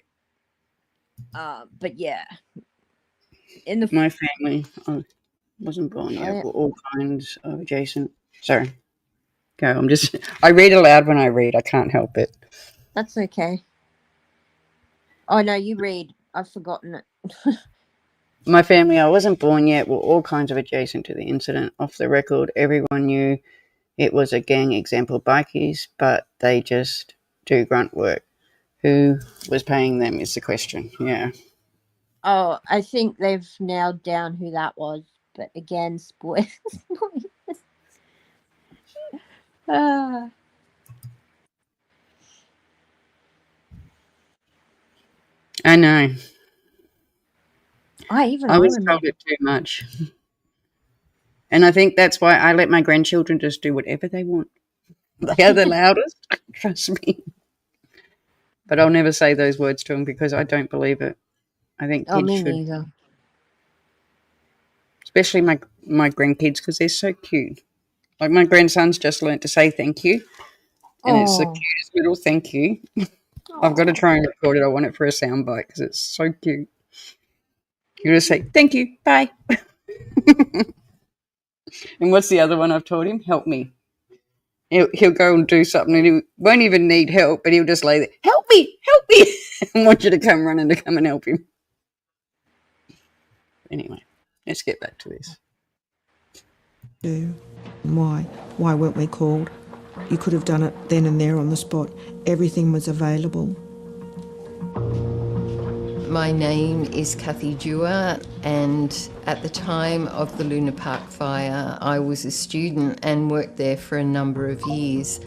Speaker 2: but yeah.
Speaker 3: My family, I wasn't born yet, were all kinds of adjacent. Sorry. Go. I read aloud when I read. I can't help it.
Speaker 2: That's okay. Oh, no, you read. I've forgotten it.
Speaker 3: My family, I wasn't born yet, were all kinds of adjacent to the incident. Off the record, everyone knew it was a gang example bikies, but they just do grunt work. Who was paying them is the question. Yeah.
Speaker 2: Oh, I think they've nailed down who that was. But again, spoilers.
Speaker 3: I know. I was told it too much. And I think that's why I let my grandchildren just do whatever they want. They are the loudest, trust me. But I'll never say those words to them because I don't believe it. I think kids
Speaker 2: me
Speaker 3: should.
Speaker 2: neither.
Speaker 3: Especially my grandkids because they're so cute. Like my grandson's just learnt to say thank you. And it's the cutest little thank you. I've got to try and record it. I want it for a soundbite because it's so cute. You just say, thank you, bye. And what's the other one I've taught him? Help me. He'll go and do something and he won't even need help, but he'll just lay there, help me, and want you to come running to come and help him. Anyway, let's get back to this.
Speaker 12: Why weren't we called? You could have done it then and there on the spot. Everything was available.
Speaker 13: My name is Kathy Dewar, and at the time of the Luna Park fire, I was a student and worked there for a number of years.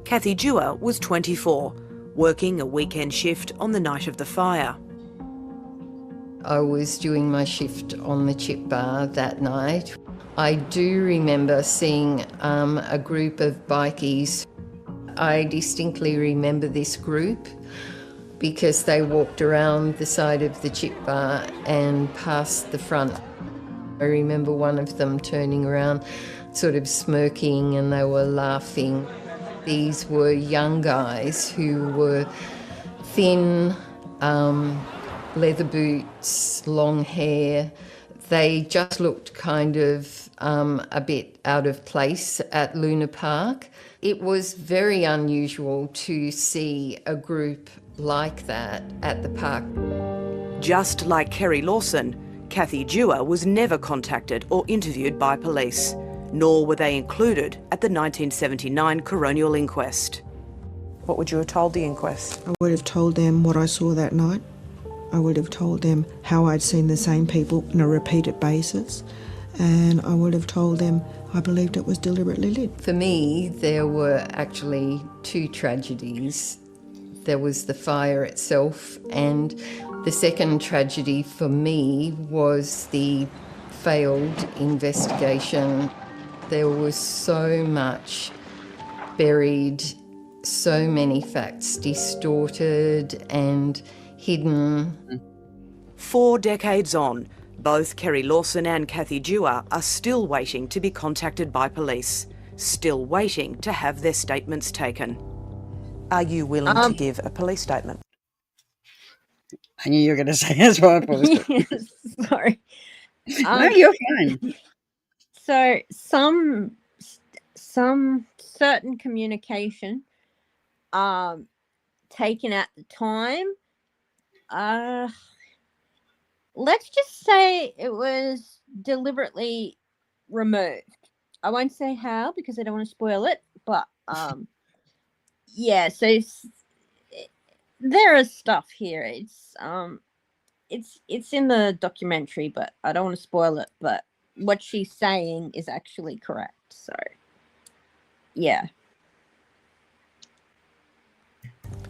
Speaker 6: Kathy Dewar was 24, working a weekend shift on the night of the fire.
Speaker 13: I was doing my shift on the chip bar that night. I do remember seeing a group of bikies. I distinctly remember this group because they walked around the side of the chip bar and past the front. I remember one of them turning around, sort of smirking, and they were laughing. These were young guys who were thin, leather boots, long hair. They just looked kind of a bit out of place at Luna Park. It was very unusual to see a group like that at the park.
Speaker 6: Just like Kerry Lawson, Kathy Dewar was never contacted or interviewed by police, nor were they included at the 1979 coronial inquest.
Speaker 14: What would you have told the inquest?
Speaker 12: I would have told them what I saw that night. I would have told them how I'd seen the same people on a repeated basis, and I would have told them I believed it was deliberately lit.
Speaker 13: For me, there were actually two tragedies. There was the fire itself, and the second tragedy for me was the failed investigation. There was so much buried, so many facts distorted and hidden.
Speaker 6: 4 decades on, both Kerry Lawson and Kathy Dewar are still waiting to be contacted by police, still waiting to have their statements taken.
Speaker 14: Are you willing to give a police statement?
Speaker 3: I knew you were going to say that's why I paused it.
Speaker 2: Sorry.
Speaker 3: No, you're fine.
Speaker 2: So some certain communication taken at the time, let's just say it was deliberately removed. I won't say how because I don't want to spoil it, but yeah, so there is stuff here. It's in the documentary, but I don't want to spoil it, but what she's saying is actually correct. So yeah.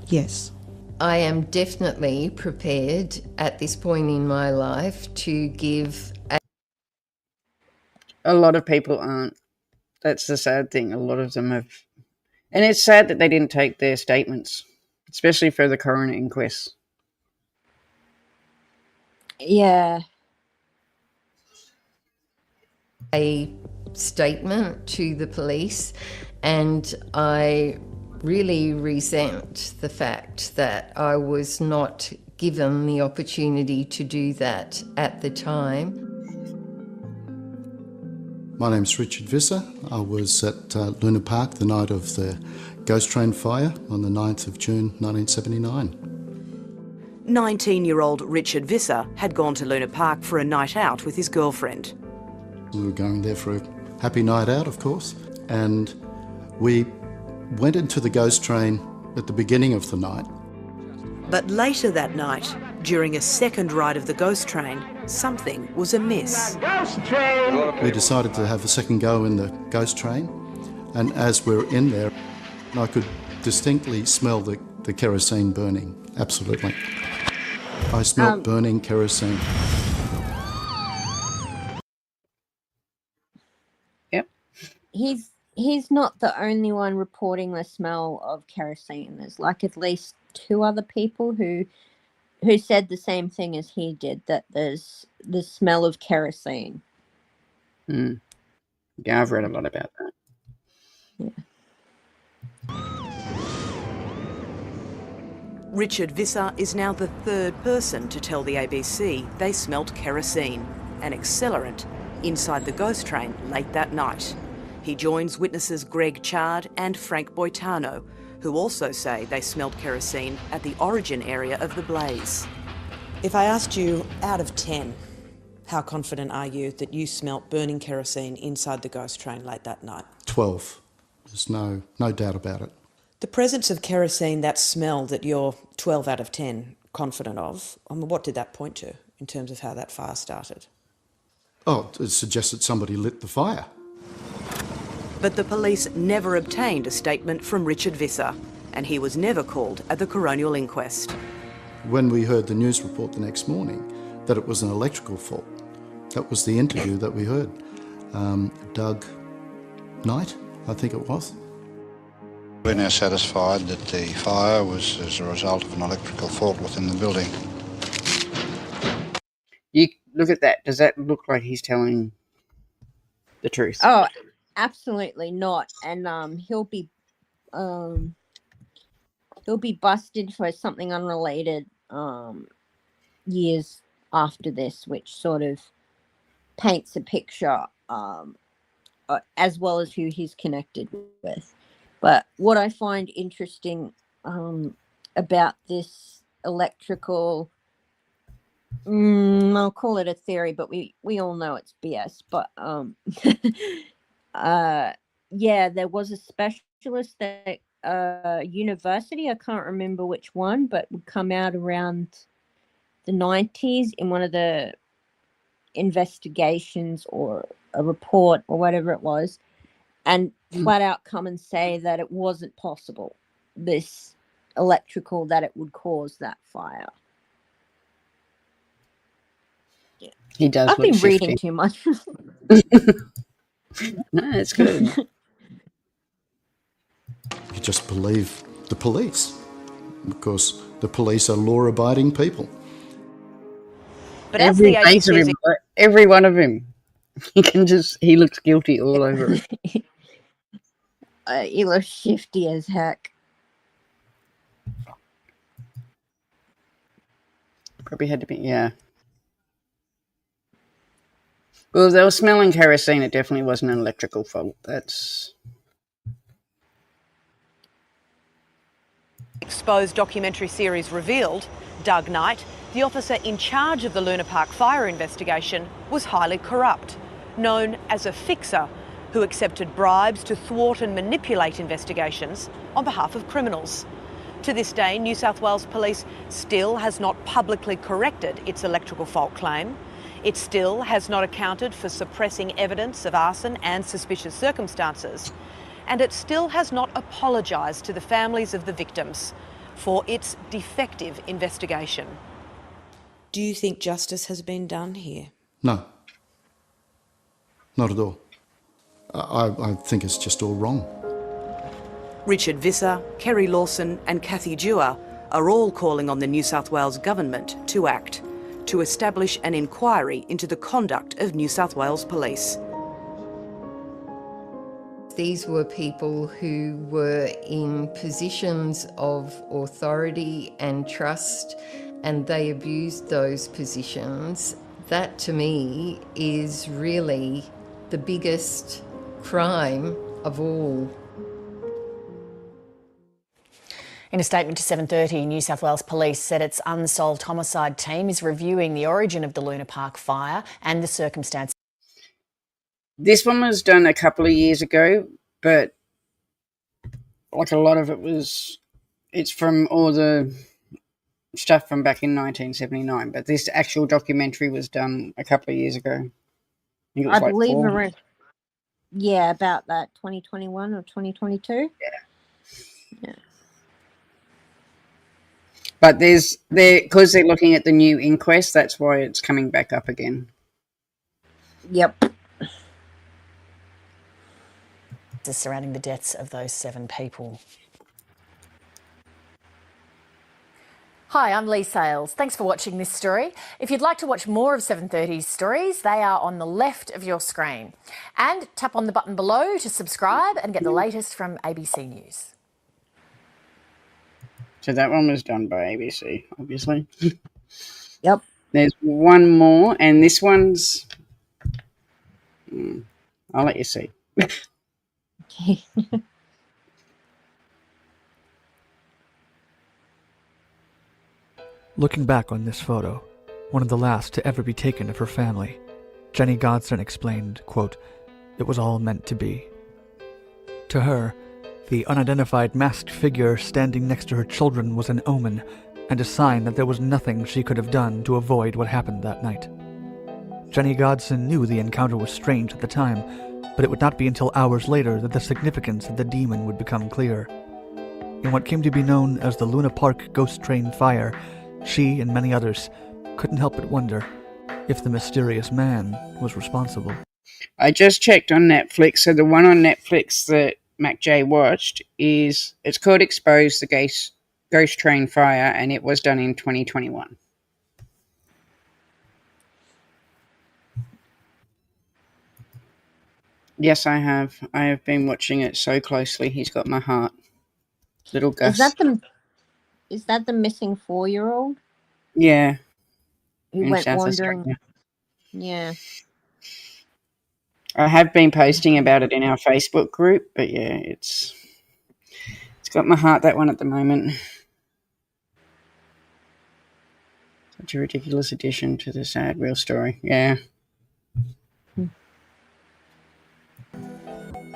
Speaker 12: Yes.
Speaker 13: I am definitely prepared at this point in my life to give
Speaker 3: A lot of people aren't. That's the sad thing. A lot of them have. And it's sad that they didn't take their statements, especially for the coroner inquest.
Speaker 2: Yeah.
Speaker 13: a statement to the police, and I really resent the fact that I was not given the opportunity to do that at the time.
Speaker 11: My name's Richard Visser. I was at Luna Park the night of the ghost train fire on the 9th of June 1979.
Speaker 6: 19-year-old Richard Visser had gone to Luna Park for a night out with his girlfriend.
Speaker 11: We were going there for a happy night out, of course, and we went into the ghost train at the beginning of the night.
Speaker 6: But later that night, during a second ride of the ghost train, something was amiss.
Speaker 11: We decided to have a second go in the ghost train, and as we were in there, I could distinctly smell the kerosene burning, absolutely. I smelled burning kerosene.
Speaker 3: Yep.
Speaker 2: He's not the only one reporting the smell of kerosene. There's like at least 2 other people who said the same thing as he did, that there's the smell of kerosene.
Speaker 3: Yeah, I've read a lot about that.
Speaker 2: Yeah.
Speaker 6: Richard Visser is now the 3rd person to tell the ABC they smelt kerosene, an accelerant, inside the ghost train late that night. He joins witnesses Greg Chard and Frank Boitano, who also say they smelled kerosene at the origin area of the blaze.
Speaker 14: If I asked you, out of 10, how confident are you that you smelt burning kerosene inside the ghost train late that night?
Speaker 11: 12. There's no doubt about it.
Speaker 14: The presence of kerosene, that smell that you're 12 out of 10 confident of. I mean, what did that point to in terms of how that fire started?
Speaker 11: Oh, it suggested somebody lit the fire.
Speaker 6: But the police never obtained a statement from Richard Visser, and he was never called at the coronial inquest.
Speaker 11: When we heard the news report the next morning that it was an electrical fault, that was the interview that we heard. Doug Knight, I think it was.
Speaker 9: We're now satisfied that the fire was as a result of an electrical fault within the building.
Speaker 3: You look at that. Does that look like he's telling the truth?
Speaker 2: Oh, absolutely not. And he'll be busted for something unrelated years after this, which sort of paints a picture as well as who he's connected with. But what I find interesting about this electrical, I'll call it a theory, but we all know it's BS. But yeah, there was a specialist at university, I can't remember which one, but would come out around the 90s in one of the investigations or a report or whatever it was, and flat out come and say that it wasn't possible, this electrical, that it would cause that fire. Yeah.
Speaker 3: He does.
Speaker 2: I've been reading too much.
Speaker 3: No, it's good.
Speaker 11: You just believe the police, because the police are law-abiding people.
Speaker 6: But as the agency is
Speaker 3: every one of him, he looks guilty all over it.
Speaker 2: He looks shifty as heck.
Speaker 3: Probably had to be, yeah. Well, if they were smelling kerosene, it definitely wasn't an electrical fault. That's...
Speaker 6: exposed documentary series revealed, Doug Knight, the officer in charge of the Luna Park fire investigation, was highly corrupt, known as a fixer who accepted bribes to thwart and manipulate investigations on behalf of criminals. To this day, New South Wales Police still has not publicly corrected its electrical fault claim. It still has not accounted for suppressing evidence of arson and suspicious circumstances. And it still has not apologised to the families of the victims for its defective investigation.
Speaker 14: Do you think justice has been done here?
Speaker 11: No. Not at all. I think it's just all wrong.
Speaker 6: Richard Visser, Kerry Lawson and Kathy Dewar are all calling on the New South Wales Government to act, to establish an inquiry into the conduct of New South Wales Police.
Speaker 13: These were people who were in positions of authority and trust, and they abused those positions. That, to me, is really the biggest crime of all.
Speaker 15: In a statement to 7:30, New South Wales Police said its unsolved homicide team is reviewing the origin of the Luna Park fire and the circumstances.
Speaker 3: This one was done a couple of years ago, but like a lot of it was, it's from all the stuff from back in 1979. But this actual documentary was done a couple of years ago. I think it was
Speaker 2: I believe around, yeah, about that 2021 or 2022. Yeah.
Speaker 3: But because they're looking at the new inquest, that's why it's coming back up again.
Speaker 2: Yep.
Speaker 15: Surrounding the deaths of those 7 people. Hi, I'm Lee Sales. Thanks for watching this story. If you'd like to watch more of 7:30's stories, they are on the left of your screen. And tap on the button below to subscribe and get the latest from ABC News.
Speaker 3: So that one was done by ABC, obviously.
Speaker 2: Yep.
Speaker 3: There's one more, and this one's... I'll let you see.
Speaker 2: Okay.
Speaker 16: Looking back on this photo, one of the last to ever be taken of her family, Jenny Godson explained, quote, "It was all meant to be." To her, the unidentified masked figure standing next to her children was an omen, and a sign that there was nothing she could have done to avoid what happened that night. Jenny Godson knew the encounter was strange at the time, but it would not be until hours later that the significance of the demon would become clear. In what came to be known as the Luna Park Ghost Train Fire, she and many others couldn't help but wonder if the mysterious man was responsible.
Speaker 3: I just checked on Netflix, so the one on Netflix that Mac J watched it's called Expose the Ghost Train Fire, and it was done in 2021. Yes, I have. I have been watching it so closely. He's got my heart. Little Gus.
Speaker 2: Is that the missing 4-year-old?
Speaker 3: Yeah.
Speaker 2: Who
Speaker 3: in
Speaker 2: went
Speaker 3: South
Speaker 2: wandering?
Speaker 3: Australia.
Speaker 2: Yeah.
Speaker 3: I have been posting about it in our Facebook group, but yeah, it's got my heart, that one, at the moment. Such a ridiculous addition to the sad real story. Yeah.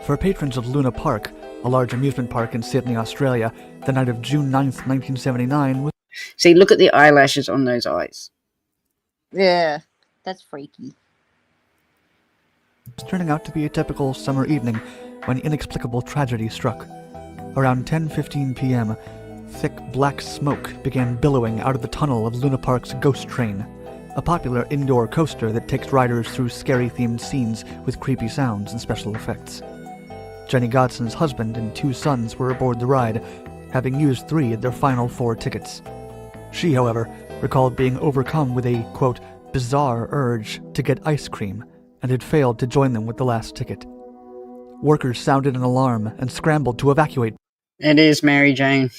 Speaker 16: For patrons of Luna Park, a large amusement park in Sydney, Australia, the night of June 9th, 1979 was...
Speaker 3: See, look at the eyelashes on those eyes.
Speaker 2: Yeah, that's freaky.
Speaker 16: It was turning out to be a typical summer evening when inexplicable tragedy struck. Around 10:15 p.m., thick black smoke began billowing out of the tunnel of Luna Park's Ghost Train, a popular indoor coaster that takes riders through scary-themed scenes with creepy sounds and special effects. Jenny Godson's husband and 2 sons were aboard the ride, having used 3 of their final 4 tickets. She, however, recalled being overcome with a, quote, bizarre urge to get ice cream, and had failed to join them with the last ticket. Workers sounded an alarm and scrambled to evacuate.
Speaker 3: It is Mary Jane.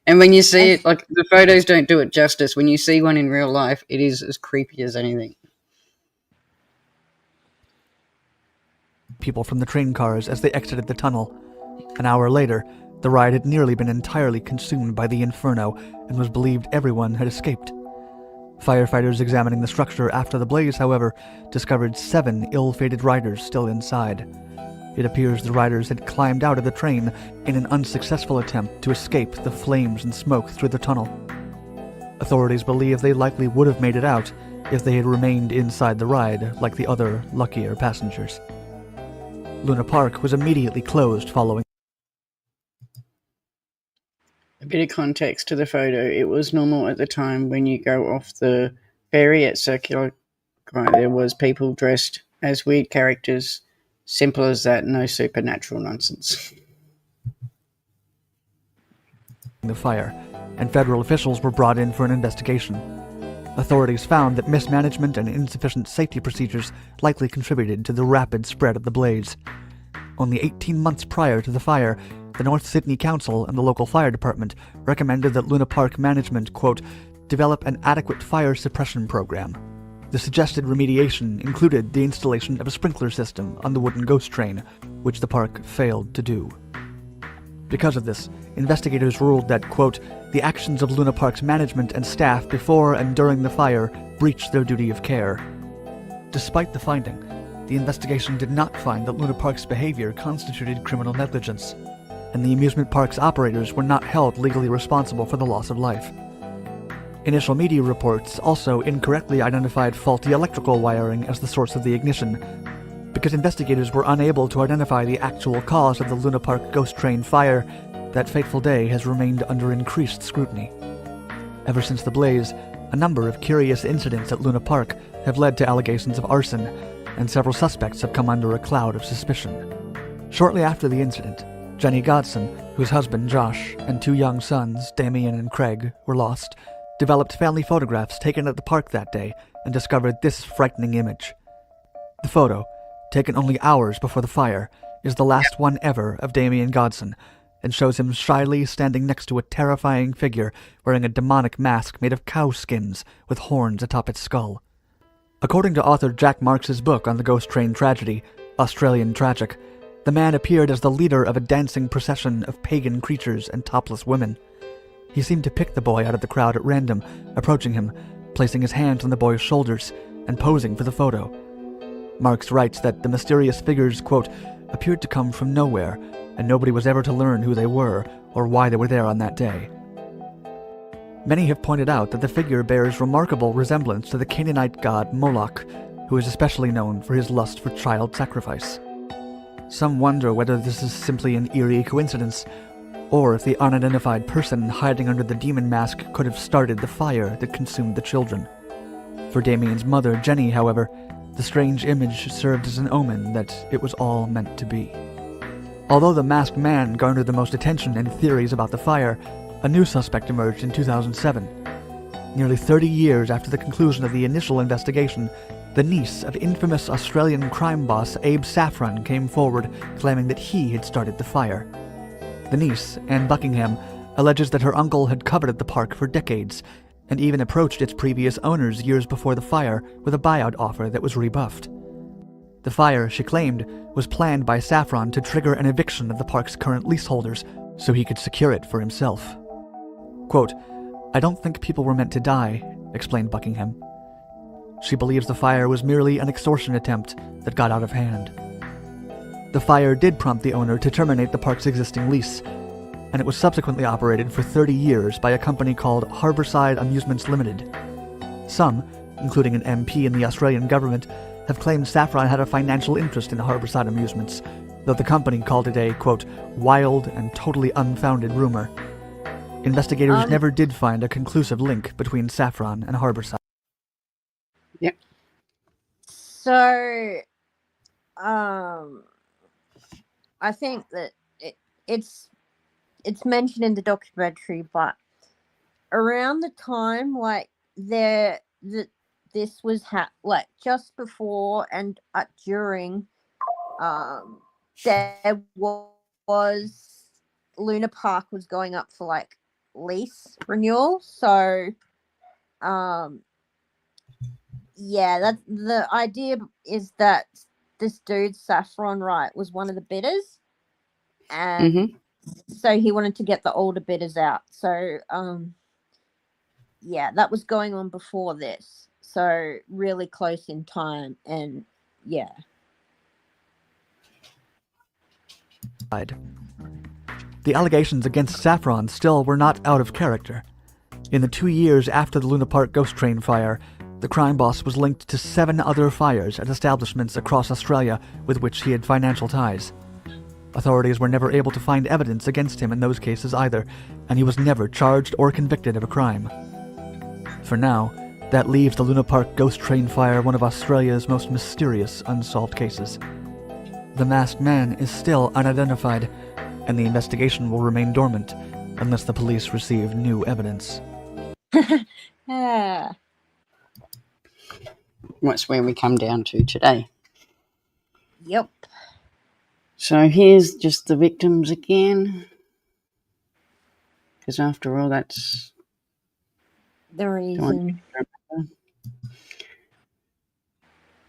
Speaker 3: And when you see it, like, the photos don't do it justice. When you see one in real life, it is as creepy as anything.
Speaker 16: People from the train cars as they exited the tunnel. An hour later, the ride had nearly been entirely consumed by the inferno and was believed everyone had escaped. Firefighters examining the structure after the blaze, however, discovered 7 ill-fated riders still inside. It appears the riders had climbed out of the train in an unsuccessful attempt to escape the flames and smoke through the tunnel. Authorities believe they likely would have made it out if they had remained inside the ride like the other luckier passengers. Luna Park was immediately closed following.
Speaker 3: A bit of context to the photo. It was normal at the time when you go off the ferry at Circular. There was people dressed as weird characters. Simple as that, no supernatural nonsense.
Speaker 16: The fire, and federal officials were brought in for an investigation. Authorities found that mismanagement and insufficient safety procedures likely contributed to the rapid spread of the blaze. Only 18 months prior to the fire, the North Sydney Council and the local fire department recommended that Luna Park management, quote, develop an adequate fire suppression program. The suggested remediation included the installation of a sprinkler system on the wooden ghost train, which the park failed to do. Because of this, investigators ruled that, quote, the actions of Luna Park's management and staff before and during the fire breached their duty of care. Despite the finding, the investigation did not find that Luna Park's behavior constituted criminal negligence, and the amusement park's operators were not held legally responsible for the loss of life. Initial media reports also incorrectly identified faulty electrical wiring as the source of the ignition. Because investigators were unable to identify the actual cause of the Luna Park Ghost Train fire, that fateful day has remained under increased scrutiny. Ever since the blaze, a number of curious incidents at Luna Park have led to allegations of arson, and several suspects have come under a cloud of suspicion. Shortly after the incident, Jenny Godson, whose husband Josh and 2 young sons, Damien and Craig, were lost, developed family photographs taken at the park that day and discovered this frightening image. The photo, taken only hours before the fire, is the last one ever of Damien Godson, and shows him shyly standing next to a terrifying figure wearing a demonic mask made of cow skins with horns atop its skull. According to author Jack Marks's book on the Ghost Train tragedy, Australian Tragic, the man appeared as the leader of a dancing procession of pagan creatures and topless women. He seemed to pick the boy out of the crowd at random, approaching him, placing his hands on the boy's shoulders, and posing for the photo. Marks writes that the mysterious figures, quote, appeared to come from nowhere, and nobody was ever to learn who they were or why they were there on that day. Many have pointed out that the figure bears remarkable resemblance to the Canaanite god Moloch, who is especially known for his lust for child sacrifice. Some wonder whether this is simply an eerie coincidence, or if the unidentified person hiding under the demon mask could have started the fire that consumed the children. For Damien's mother, Jenny, however, the strange image served as an omen that it was all meant to be. Although the masked man garnered the most attention and theories about the fire, a new suspect emerged in 2007. Nearly 30 years after the conclusion of the initial investigation, the niece of infamous Australian crime boss Abe Saffron came forward, claiming that he had started the fire. The niece, Anne Buckingham, alleges that her uncle had coveted the park for decades, and even approached its previous owners years before the fire with a buyout offer that was rebuffed. The fire, she claimed, was planned by Saffron to trigger an eviction of the park's current leaseholders so he could secure it for himself. Quote, "I don't think people were meant to die," explained Buckingham. She believes the fire was merely an extortion attempt that got out of hand. The fire did prompt the owner to terminate the park's existing lease, and it was subsequently operated for 30 years by a company called Harbourside Amusements Limited. Some, including an MP in the Australian government, have claimed Saffron had a financial interest in Harbourside Amusements, though the company called it a, quote, "wild and totally unfounded rumor." Investigators never did find a conclusive link between Saffron and Harbourside.
Speaker 3: Yep.
Speaker 2: So, I think that it's mentioned in the documentary, but around the time this was just before and during, there was Luna Park was going up for lease renewal, so that the idea is that this dude Saffron, right, was one of the bidders, and so he wanted to get the older bidders out. So that was going on before this, so really close in time, and
Speaker 16: The allegations against Saffron still were not out of character. In the 2 years after the Luna Park ghost train fire, the crime boss was linked to 7 other fires at establishments across Australia with which he had financial ties. Authorities were never able to find evidence against him in those cases either, and he was never charged or convicted of a crime. For now, that leaves the Luna Park ghost train fire one of Australia's most mysterious unsolved cases. The masked man is still unidentified, and the investigation will remain dormant unless the police receive new evidence.
Speaker 3: That's where we come down to today.
Speaker 2: Yep.
Speaker 3: So here's just the victims again. Because after all, that's
Speaker 2: the reason.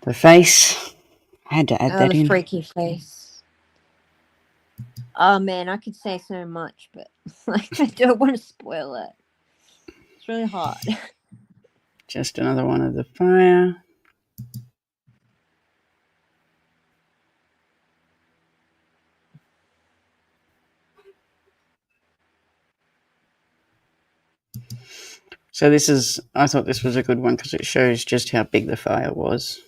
Speaker 3: The face. I had to add that in.
Speaker 2: The freaky face. Oh man, I could say so much, but I don't want to spoil it. It's really hard.
Speaker 3: Just another one of the fire. So I thought this was a good one because it shows just how big the fire was.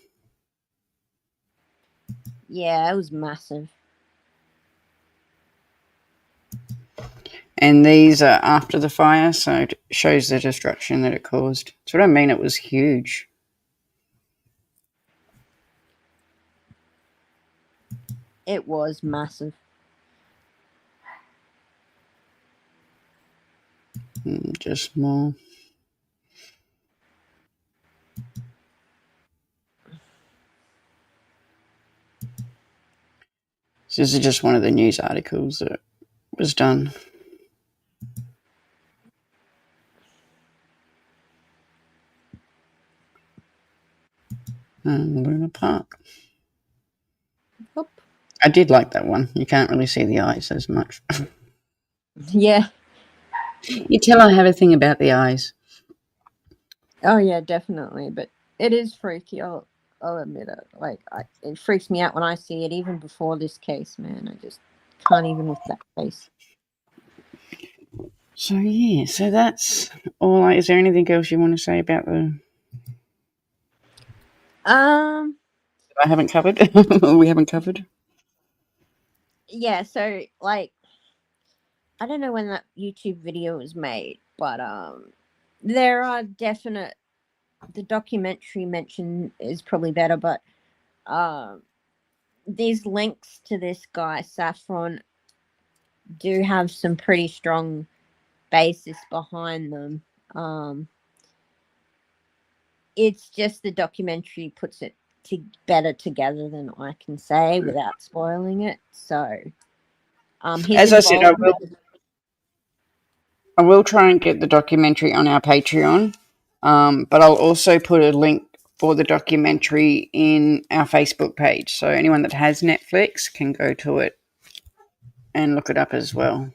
Speaker 2: Yeah, it was massive.
Speaker 3: And these are after the fire, so it shows the destruction that it caused. That's what I mean, it was huge.
Speaker 2: It was massive.
Speaker 3: Just more. So this is just one of the news articles that was done. Luna Park.
Speaker 2: Oop.
Speaker 3: I did like that one. You can't really see the eyes as much.
Speaker 2: Yeah.
Speaker 3: You tell I have a thing about the eyes.
Speaker 2: Oh yeah, definitely. But it is freaky. I'll admit it. It freaks me out when I see it. Even before this case, man, I just can't even with that face.
Speaker 3: So yeah, so that's all. Is there anything else you want to say about the? I haven't covered. We haven't covered.
Speaker 2: Yeah, so like I don't know when that YouTube video was made, but there are definite the documentary mention is probably better, but these links to this guy Saffron do have some pretty strong basis behind them. It's just the documentary puts it better together than I can say without spoiling it. So his
Speaker 3: As I said,
Speaker 2: involvement.
Speaker 3: I will try and get the documentary on our Patreon, but I'll also put a link for the documentary in our Facebook page. So anyone that has Netflix can go to it and look it up as well.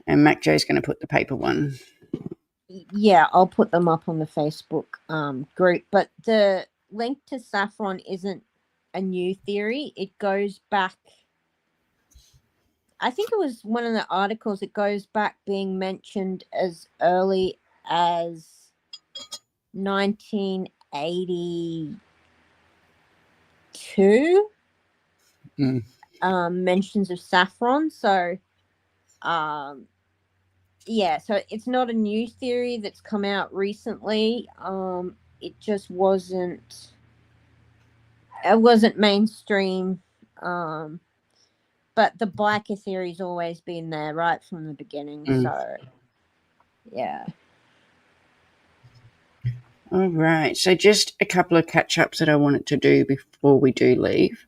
Speaker 3: And Mac Joe's going to put the paper one.
Speaker 2: Yeah, I'll put them up on the Facebook group. But the link to Saffron isn't a new theory. It goes back. I think it was one of the articles. It goes back being mentioned as early as 1982. Mentions of saffron. So, yeah. So it's not a new theory that's come out recently. It just wasn't. It wasn't mainstream. But the biker theory's always been there right from the beginning. So, yeah.
Speaker 3: All right. So just a couple of catch-ups that I wanted to do before we do leave.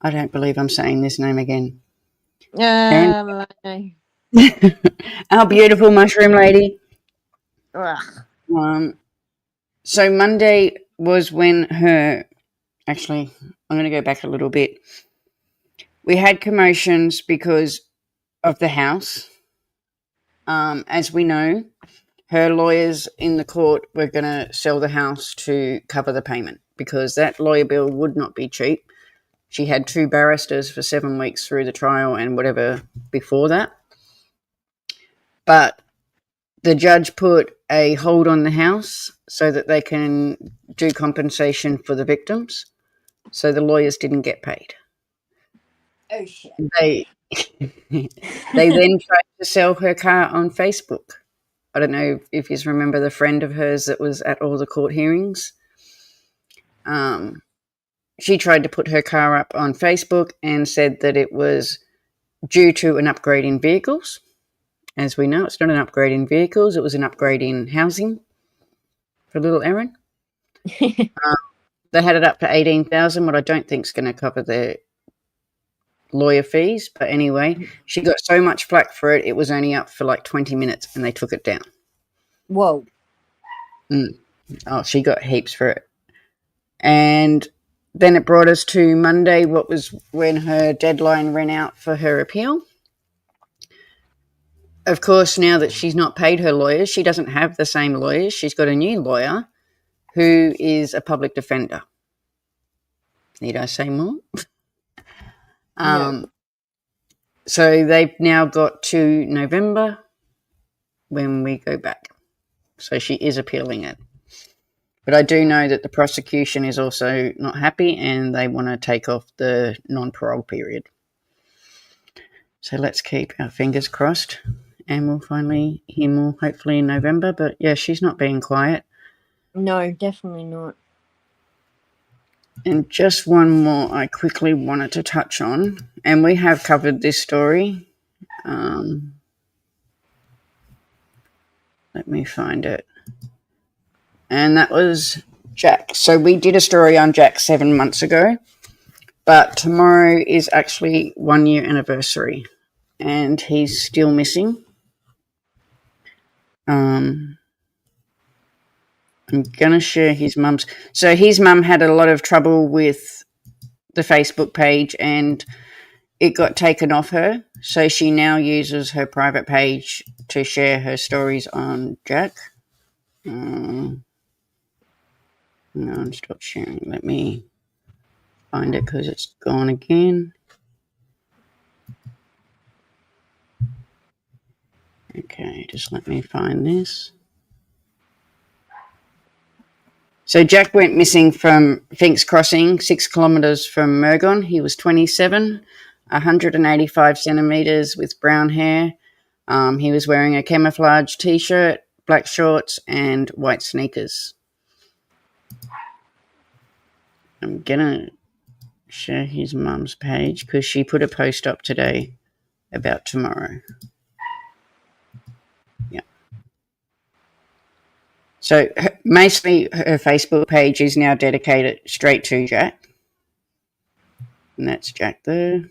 Speaker 3: I don't believe I'm saying this name again.
Speaker 2: No.
Speaker 3: Our beautiful mushroom lady.
Speaker 2: Ugh.
Speaker 3: So Monday was when her... Actually, I'm going to go back a little bit. We had commotions because of the house. As we know, her lawyers in the court were going to sell the house to cover the payment because that lawyer bill would not be cheap. She had 2 barristers for 7 weeks through the trial and whatever before that. But the judge put a hold on the house so that they can do compensation for the victims. So the lawyers didn't get paid.
Speaker 2: Oh, shit.
Speaker 3: They then tried to sell her car on Facebook. I don't know if you remember the friend of hers that was at all the court hearings. She tried to put her car up on Facebook and said that it was due to an upgrade in vehicles. As we know, it's not an upgrade in vehicles. It was an upgrade in housing for little Erin. They had it up to $18,000, what I don't think is going to cover their lawyer fees. But anyway, she got so much flack for it, it was only up for like 20 minutes and they took it down.
Speaker 2: Whoa.
Speaker 3: Oh, she got heaps for it. And then it brought us to Monday, what was when her deadline ran out for her appeal. Of course, now that she's not paid her lawyers, she doesn't have the same lawyers. She's got a new lawyer who is a public defender. Need I say more?
Speaker 2: No.
Speaker 3: So they've now got to November when we go back. So she is appealing it. But I do know that the prosecution is also not happy and they want to take off the non-parole period. So let's keep our fingers crossed and we'll finally hear more hopefully in November. But yeah, she's not being quiet.
Speaker 2: No, definitely not.
Speaker 3: And just one more I quickly wanted to touch on, and we have covered this story. Let me find it. And that was Jack. So we did a story on Jack 7 months ago, but tomorrow is actually 1 year anniversary, and he's still missing. I'm going to share his mum's. So his mum had a lot of trouble with the Facebook page and it got taken off her. So she now uses her private page to share her stories on Jack. No, stop sharing. Let me find it because it's gone again. Okay, just let me find this. So Jack went missing from Finks Crossing, 6 kilometres from Murgon. He was 27, 185 centimetres with brown hair. He was wearing a camouflage T-shirt, black shorts and white sneakers. I'm going to share his mum's page because she put a post up today about tomorrow. Yeah. So mostly her Facebook page is now dedicated straight to Jack. And that's Jack there.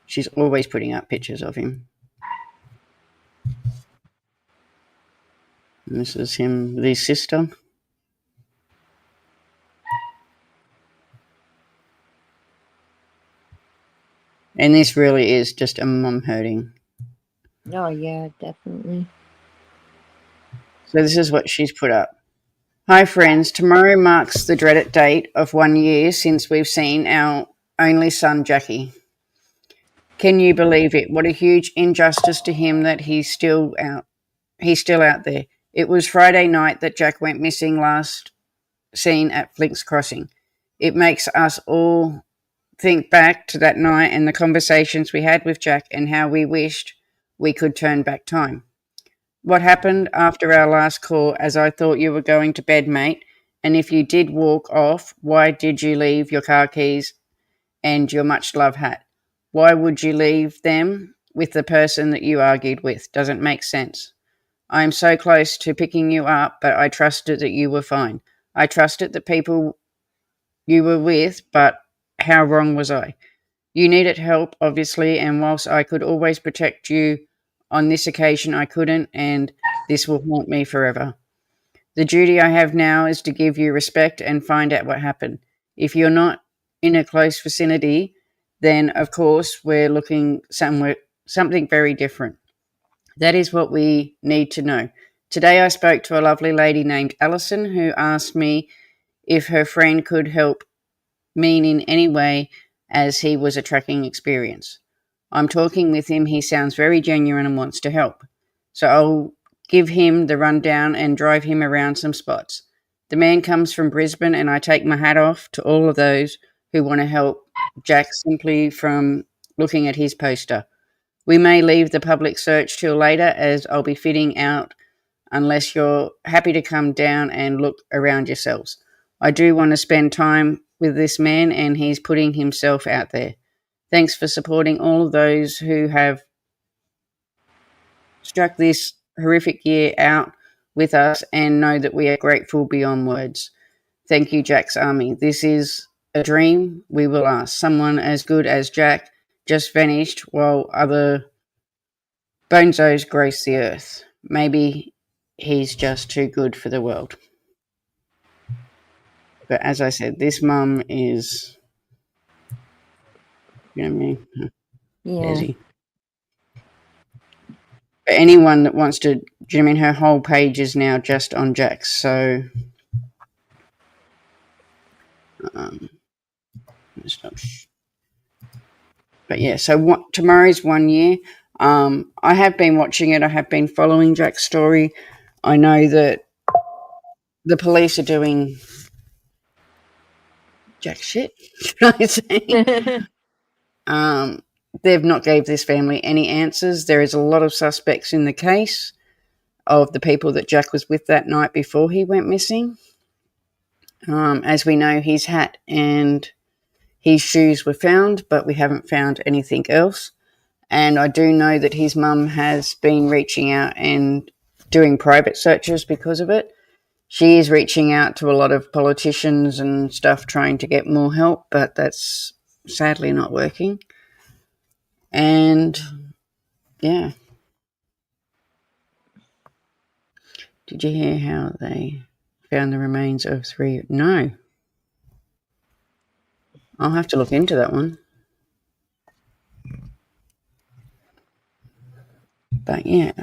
Speaker 3: She's always putting up pictures of him. And this is him with his sister. And this really is just a mum hurting.
Speaker 2: Oh, yeah, definitely.
Speaker 3: So this is what she's put up. Hi, friends. Tomorrow marks the dreaded date of 1 year since we've seen our only son, Jackie. Can you believe it? What a huge injustice to him that he's still out there. It was Friday night that Jack went missing, last seen at Finks Crossing. It makes us all think back to that night and the conversations we had with Jack and how we wished we could turn back time. What happened after our last call, as I thought you were going to bed, mate, and if you did walk off, why did you leave your car keys and your much love hat? Why would you leave them with the person that you argued with? Doesn't make sense. I am so close to picking you up, but I trusted that you were fine. I trusted the people you were with, but how wrong was I? You needed help, obviously, and whilst I could always protect you, on this occasion I couldn't, and this will haunt me forever. The duty I have now is to give you respect and find out what happened. If you're not in a close vicinity, then of course we're looking something very different. That is what we need to know. Today I spoke to a lovely lady named Alison who asked me if her friend could help me in any way, as he was a tracking experience. I'm talking with him. He sounds very genuine and wants to help. So I'll give him the rundown and drive him around some spots. The man comes from Brisbane, and I take my hat off to all of those who want to help Jack simply from looking at his poster. We may leave the public search till later, as I'll be fitting out unless you're happy to come down and look around yourselves. I do want to spend time with this man, and he's putting himself out there. Thanks for supporting all of those who have struck this horrific year out with us, and know that we are grateful beyond words. Thank you, Jack's Army. This is a dream, we will ask. Someone as good as Jack just vanished while other bonzos grace the earth. Maybe he's just too good for the world. But as I said, this mum is, you know what I mean?
Speaker 2: Yeah.
Speaker 3: Busy. But anyone that wants to, do you know what I mean? Her whole page is now just on Jack. So, but yeah, so tomorrow's 1 year. I have been watching it. I have been following Jack's story. I know that the police are doing jack shit, should I say. They've not gave this family any answers. There is a lot of suspects in the case of the people that Jack was with that night before he went missing. As we know, his hat and his shoes were found, but we haven't found anything else. And I do know that his mum has been reaching out and doing private searches because of it. She is reaching out to a lot of politicians and stuff trying to get more help, but that's sadly not working. And, yeah. Did you hear how they found the remains of 3? No. I'll have to look into that one. But, yeah.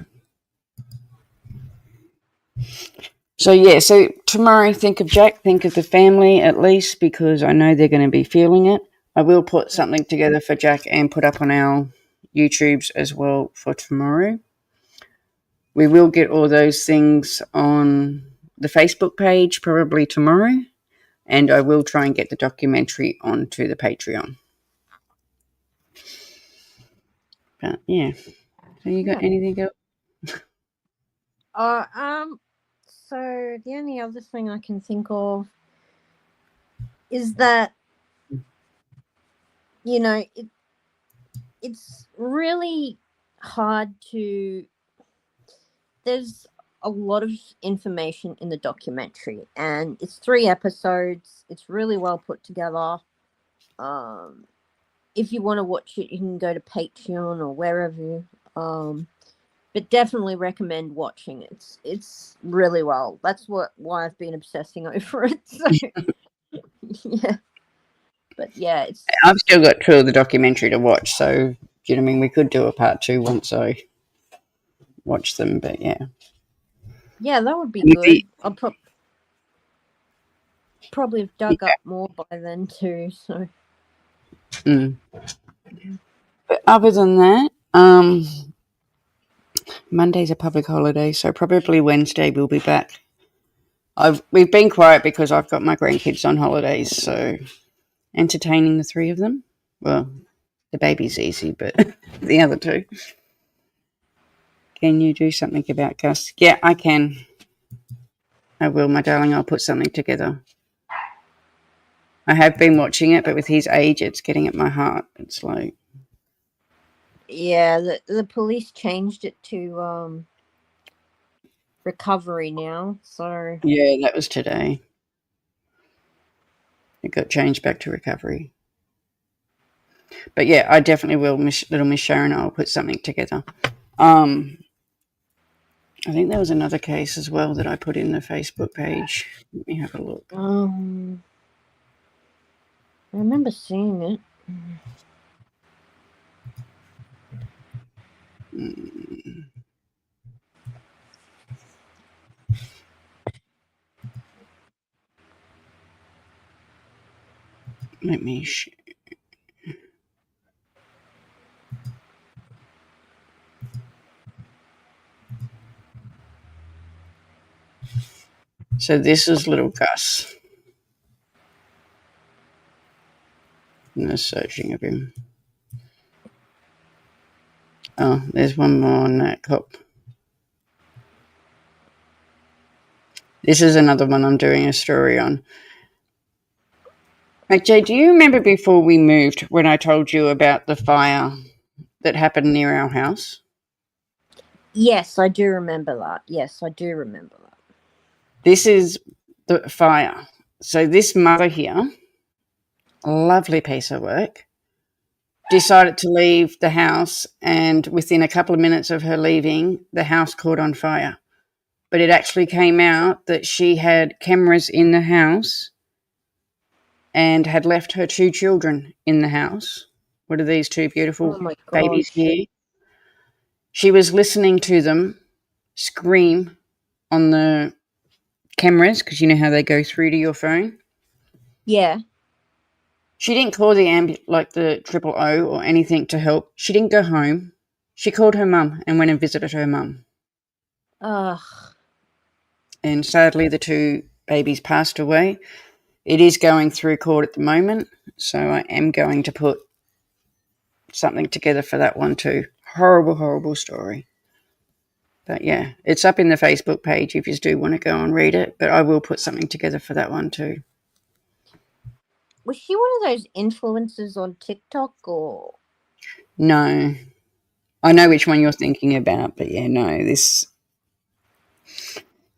Speaker 3: So tomorrow, think of Jack, think of the family at least, because I know they're going to be feeling it. I will put something together for Jack and put up on our YouTubes as well for tomorrow. we will get all those things on the Facebook page probably tomorrow, and I will try and get the documentary onto the Patreon. But yeah, so you got anything else?
Speaker 2: So the only other thing I can think of is that, you know, it's really hard to. There's a lot of information in the documentary, and it's 3 episodes. It's really well put together. If you want to watch it, you can go to Patreon or wherever. But definitely recommend watching it. It's really well. That's why I've been obsessing over it. So yeah, but yeah, it's.
Speaker 3: I've still got 2 of the documentary to watch, so do you know what I mean? We could do a part 2 once I watch them, but yeah.
Speaker 2: Yeah, that would be good. I'll probably have dug up more by then too. So.
Speaker 3: But other than that, Monday's a public holiday, so probably Wednesday we'll be back. We've been quiet because I've got my grandkids on holidays, so entertaining the 3 of them. Well, the baby's easy, but the other 2. Can you do something about Gus? Yeah, I can. I will, my darling. I'll put something together. I have been watching it, but with his age, it's getting at my heart. It's like...
Speaker 2: Yeah, the police changed it to recovery now. So
Speaker 3: yeah, that was today. It got changed back to recovery. But yeah, I definitely will, little Miss Sharon. I'll put something together. I think there was another case as well that I put in the Facebook page. Let me have a look.
Speaker 2: I remember seeing it.
Speaker 3: Let me So this is little Gus. And the searching of him. Oh, there's one more on that cop. This is another one I'm doing a story on. Jay, do you remember before we moved when I told you about the fire that happened near our house?
Speaker 2: Yes, I do remember that. Yes, I do remember that.
Speaker 3: This is the fire. So this mother here, a lovely piece of work, decided to leave the house, and within a couple of minutes of her leaving, the house caught on fire. But it actually came out that she had cameras in the house and had left her 2 children in the house. What are these 2 beautiful babies here? She was listening to them scream on the cameras, because you know how they go through to your phone?
Speaker 2: Yeah.
Speaker 3: She didn't call the the 000 or anything to help. She didn't go home. She called her mum and went and visited her mum.
Speaker 2: Ugh.
Speaker 3: And sadly, the 2 babies passed away. It is going through court at the moment, so I am going to put something together for that one too. Horrible, horrible story. But yeah, it's up in the Facebook page if you do want to go and read it, but I will put something together for that one too.
Speaker 2: Was she one of those influencers on TikTok or?
Speaker 3: No. I know which one you're thinking about, but yeah, no, this...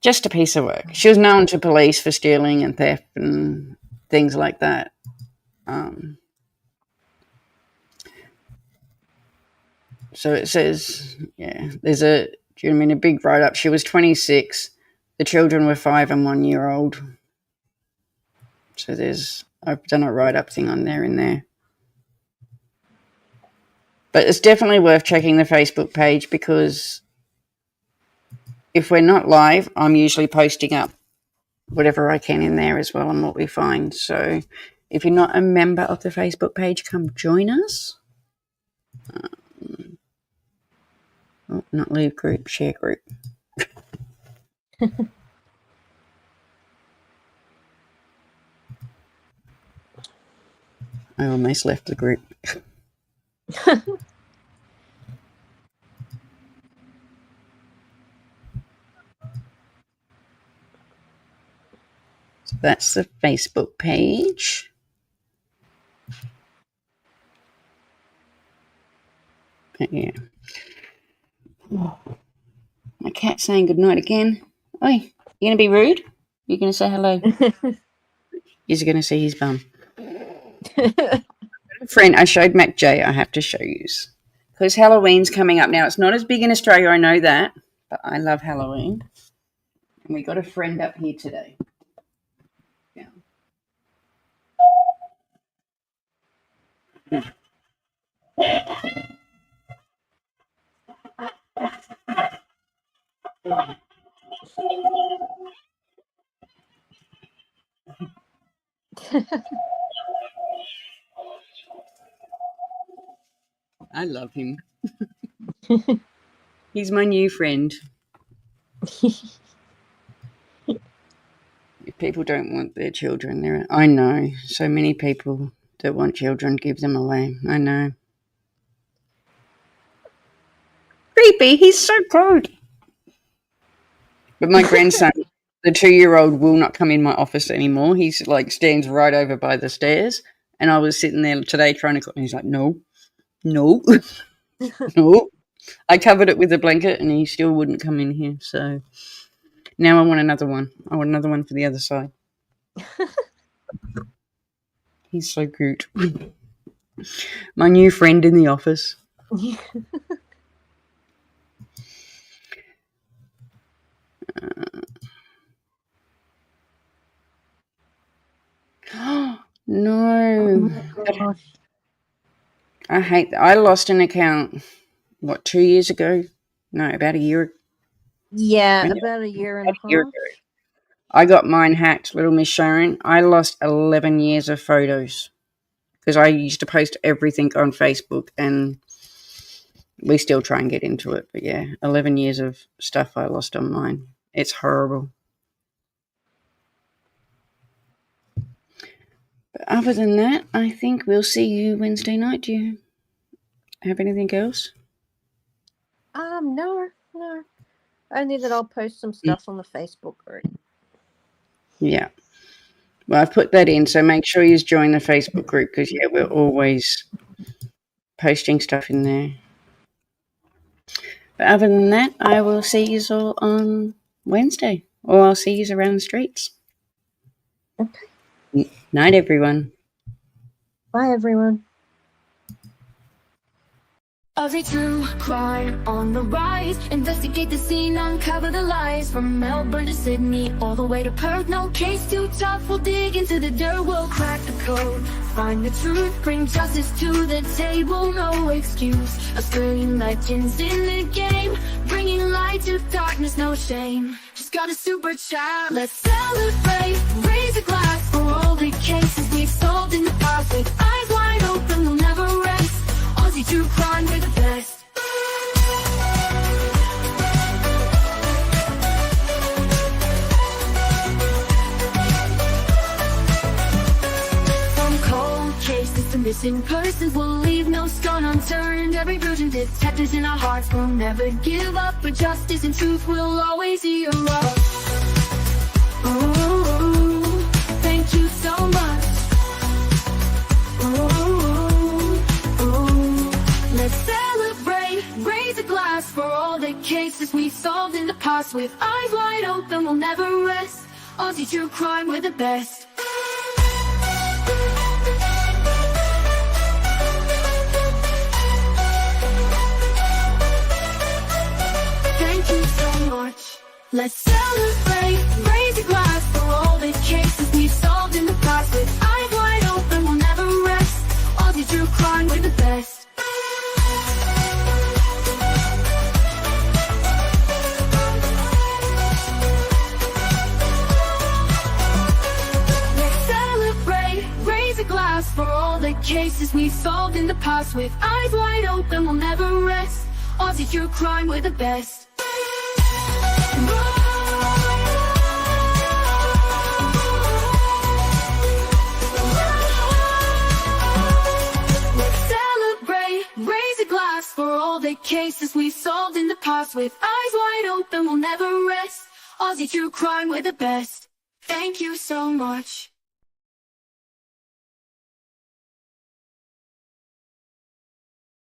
Speaker 3: Just a piece of work. She was known to police for stealing and theft and things like that. So it says, yeah, there's a, do you know what I mean, a big write-up. She was 26. The children were 5 and 1 year old. So I've done a write-up thing on there in there. But it's definitely worth checking the Facebook page, because if we're not live, I'm usually posting up whatever I can in there as well and what we find. So if you're not a member of the Facebook page, come join us. Oh, not leave group, share group. I almost left the group. So that's the Facebook page. But yeah. My cat's saying goodnight again. Oi, you going to be rude? You going to say hello? You're going to see his bum. Friend, I showed Mac J. I have to show you. Because Halloween's coming up now. It's not as big in Australia, I know that. But I love Halloween. And we got a friend up here today. Yeah. I love him. He's my new friend. If people don't want their children there, I know. So many people that want children give them away. I know. Creepy, he's so cute. But my grandson, the 2-year-old, will not come in my office anymore. He's like stands right over by the stairs. And I was sitting there today trying to, and he's like, no. No. I covered it with a blanket and he still wouldn't come in here. So now I want another one. I want another one for the other side. He's so cute. My new friend in the office. No.
Speaker 2: Oh,
Speaker 3: I hate that. I lost an account, 2 years ago? No, about a year.
Speaker 2: yeah, about a year and a half.
Speaker 3: I got mine hacked, Little Miss Sharon. I lost 11 years of photos because I used to post everything on Facebook and we still try and get into it. But yeah, 11 years of stuff I lost on mine. It's horrible. But other than that, I think we'll see you Wednesday night. Do you have anything else?
Speaker 2: No. Only that I'll post some stuff on the Facebook group.
Speaker 3: Yeah. Well, I've put that in, so make sure you join the Facebook group because, yeah, we're always posting stuff in there. But other than that, I will see you all on Wednesday, or I'll see you around the streets. Okay. Night, everyone.
Speaker 2: Bye, everyone.
Speaker 1: Every true crime on the rise. Investigate the scene, uncover the lies. From Melbourne to Sydney, all the way to Perth. No case too tough, we'll dig into the dirt. We'll crack the code, find the truth, bring justice to the table. No excuse, Australian legends in the game, bringing light to darkness, no shame. Just got a super chat, let's celebrate. Raise a glass for all the cases we've solved in the past. With eyes wide open, we'll never rest. Aussie true crime, we're the best. From cold cases to missing persons, we'll leave no stone unturned. Every virgin detectives in our hearts will never give up. But justice and truth will always hear us. Ooh, thank you so much. Let's celebrate, raise a glass for all the cases we solved in the past. With eyes wide open, we'll never rest. Aussie true crime, we're the best. Thank you so much. Let's celebrate, raise a glass for all the cases we solved in the past. With eyes wide open, we'll never rest. Aussie true crime, we're the best. For all the cases we solved in the past. With eyes wide open, we'll never rest. Aussie true crime, we're the best. Let's celebrate, raise a glass for all the cases we solved in the past. With eyes wide open, we'll never rest. Aussie true crime, we're the best. Thank you so much.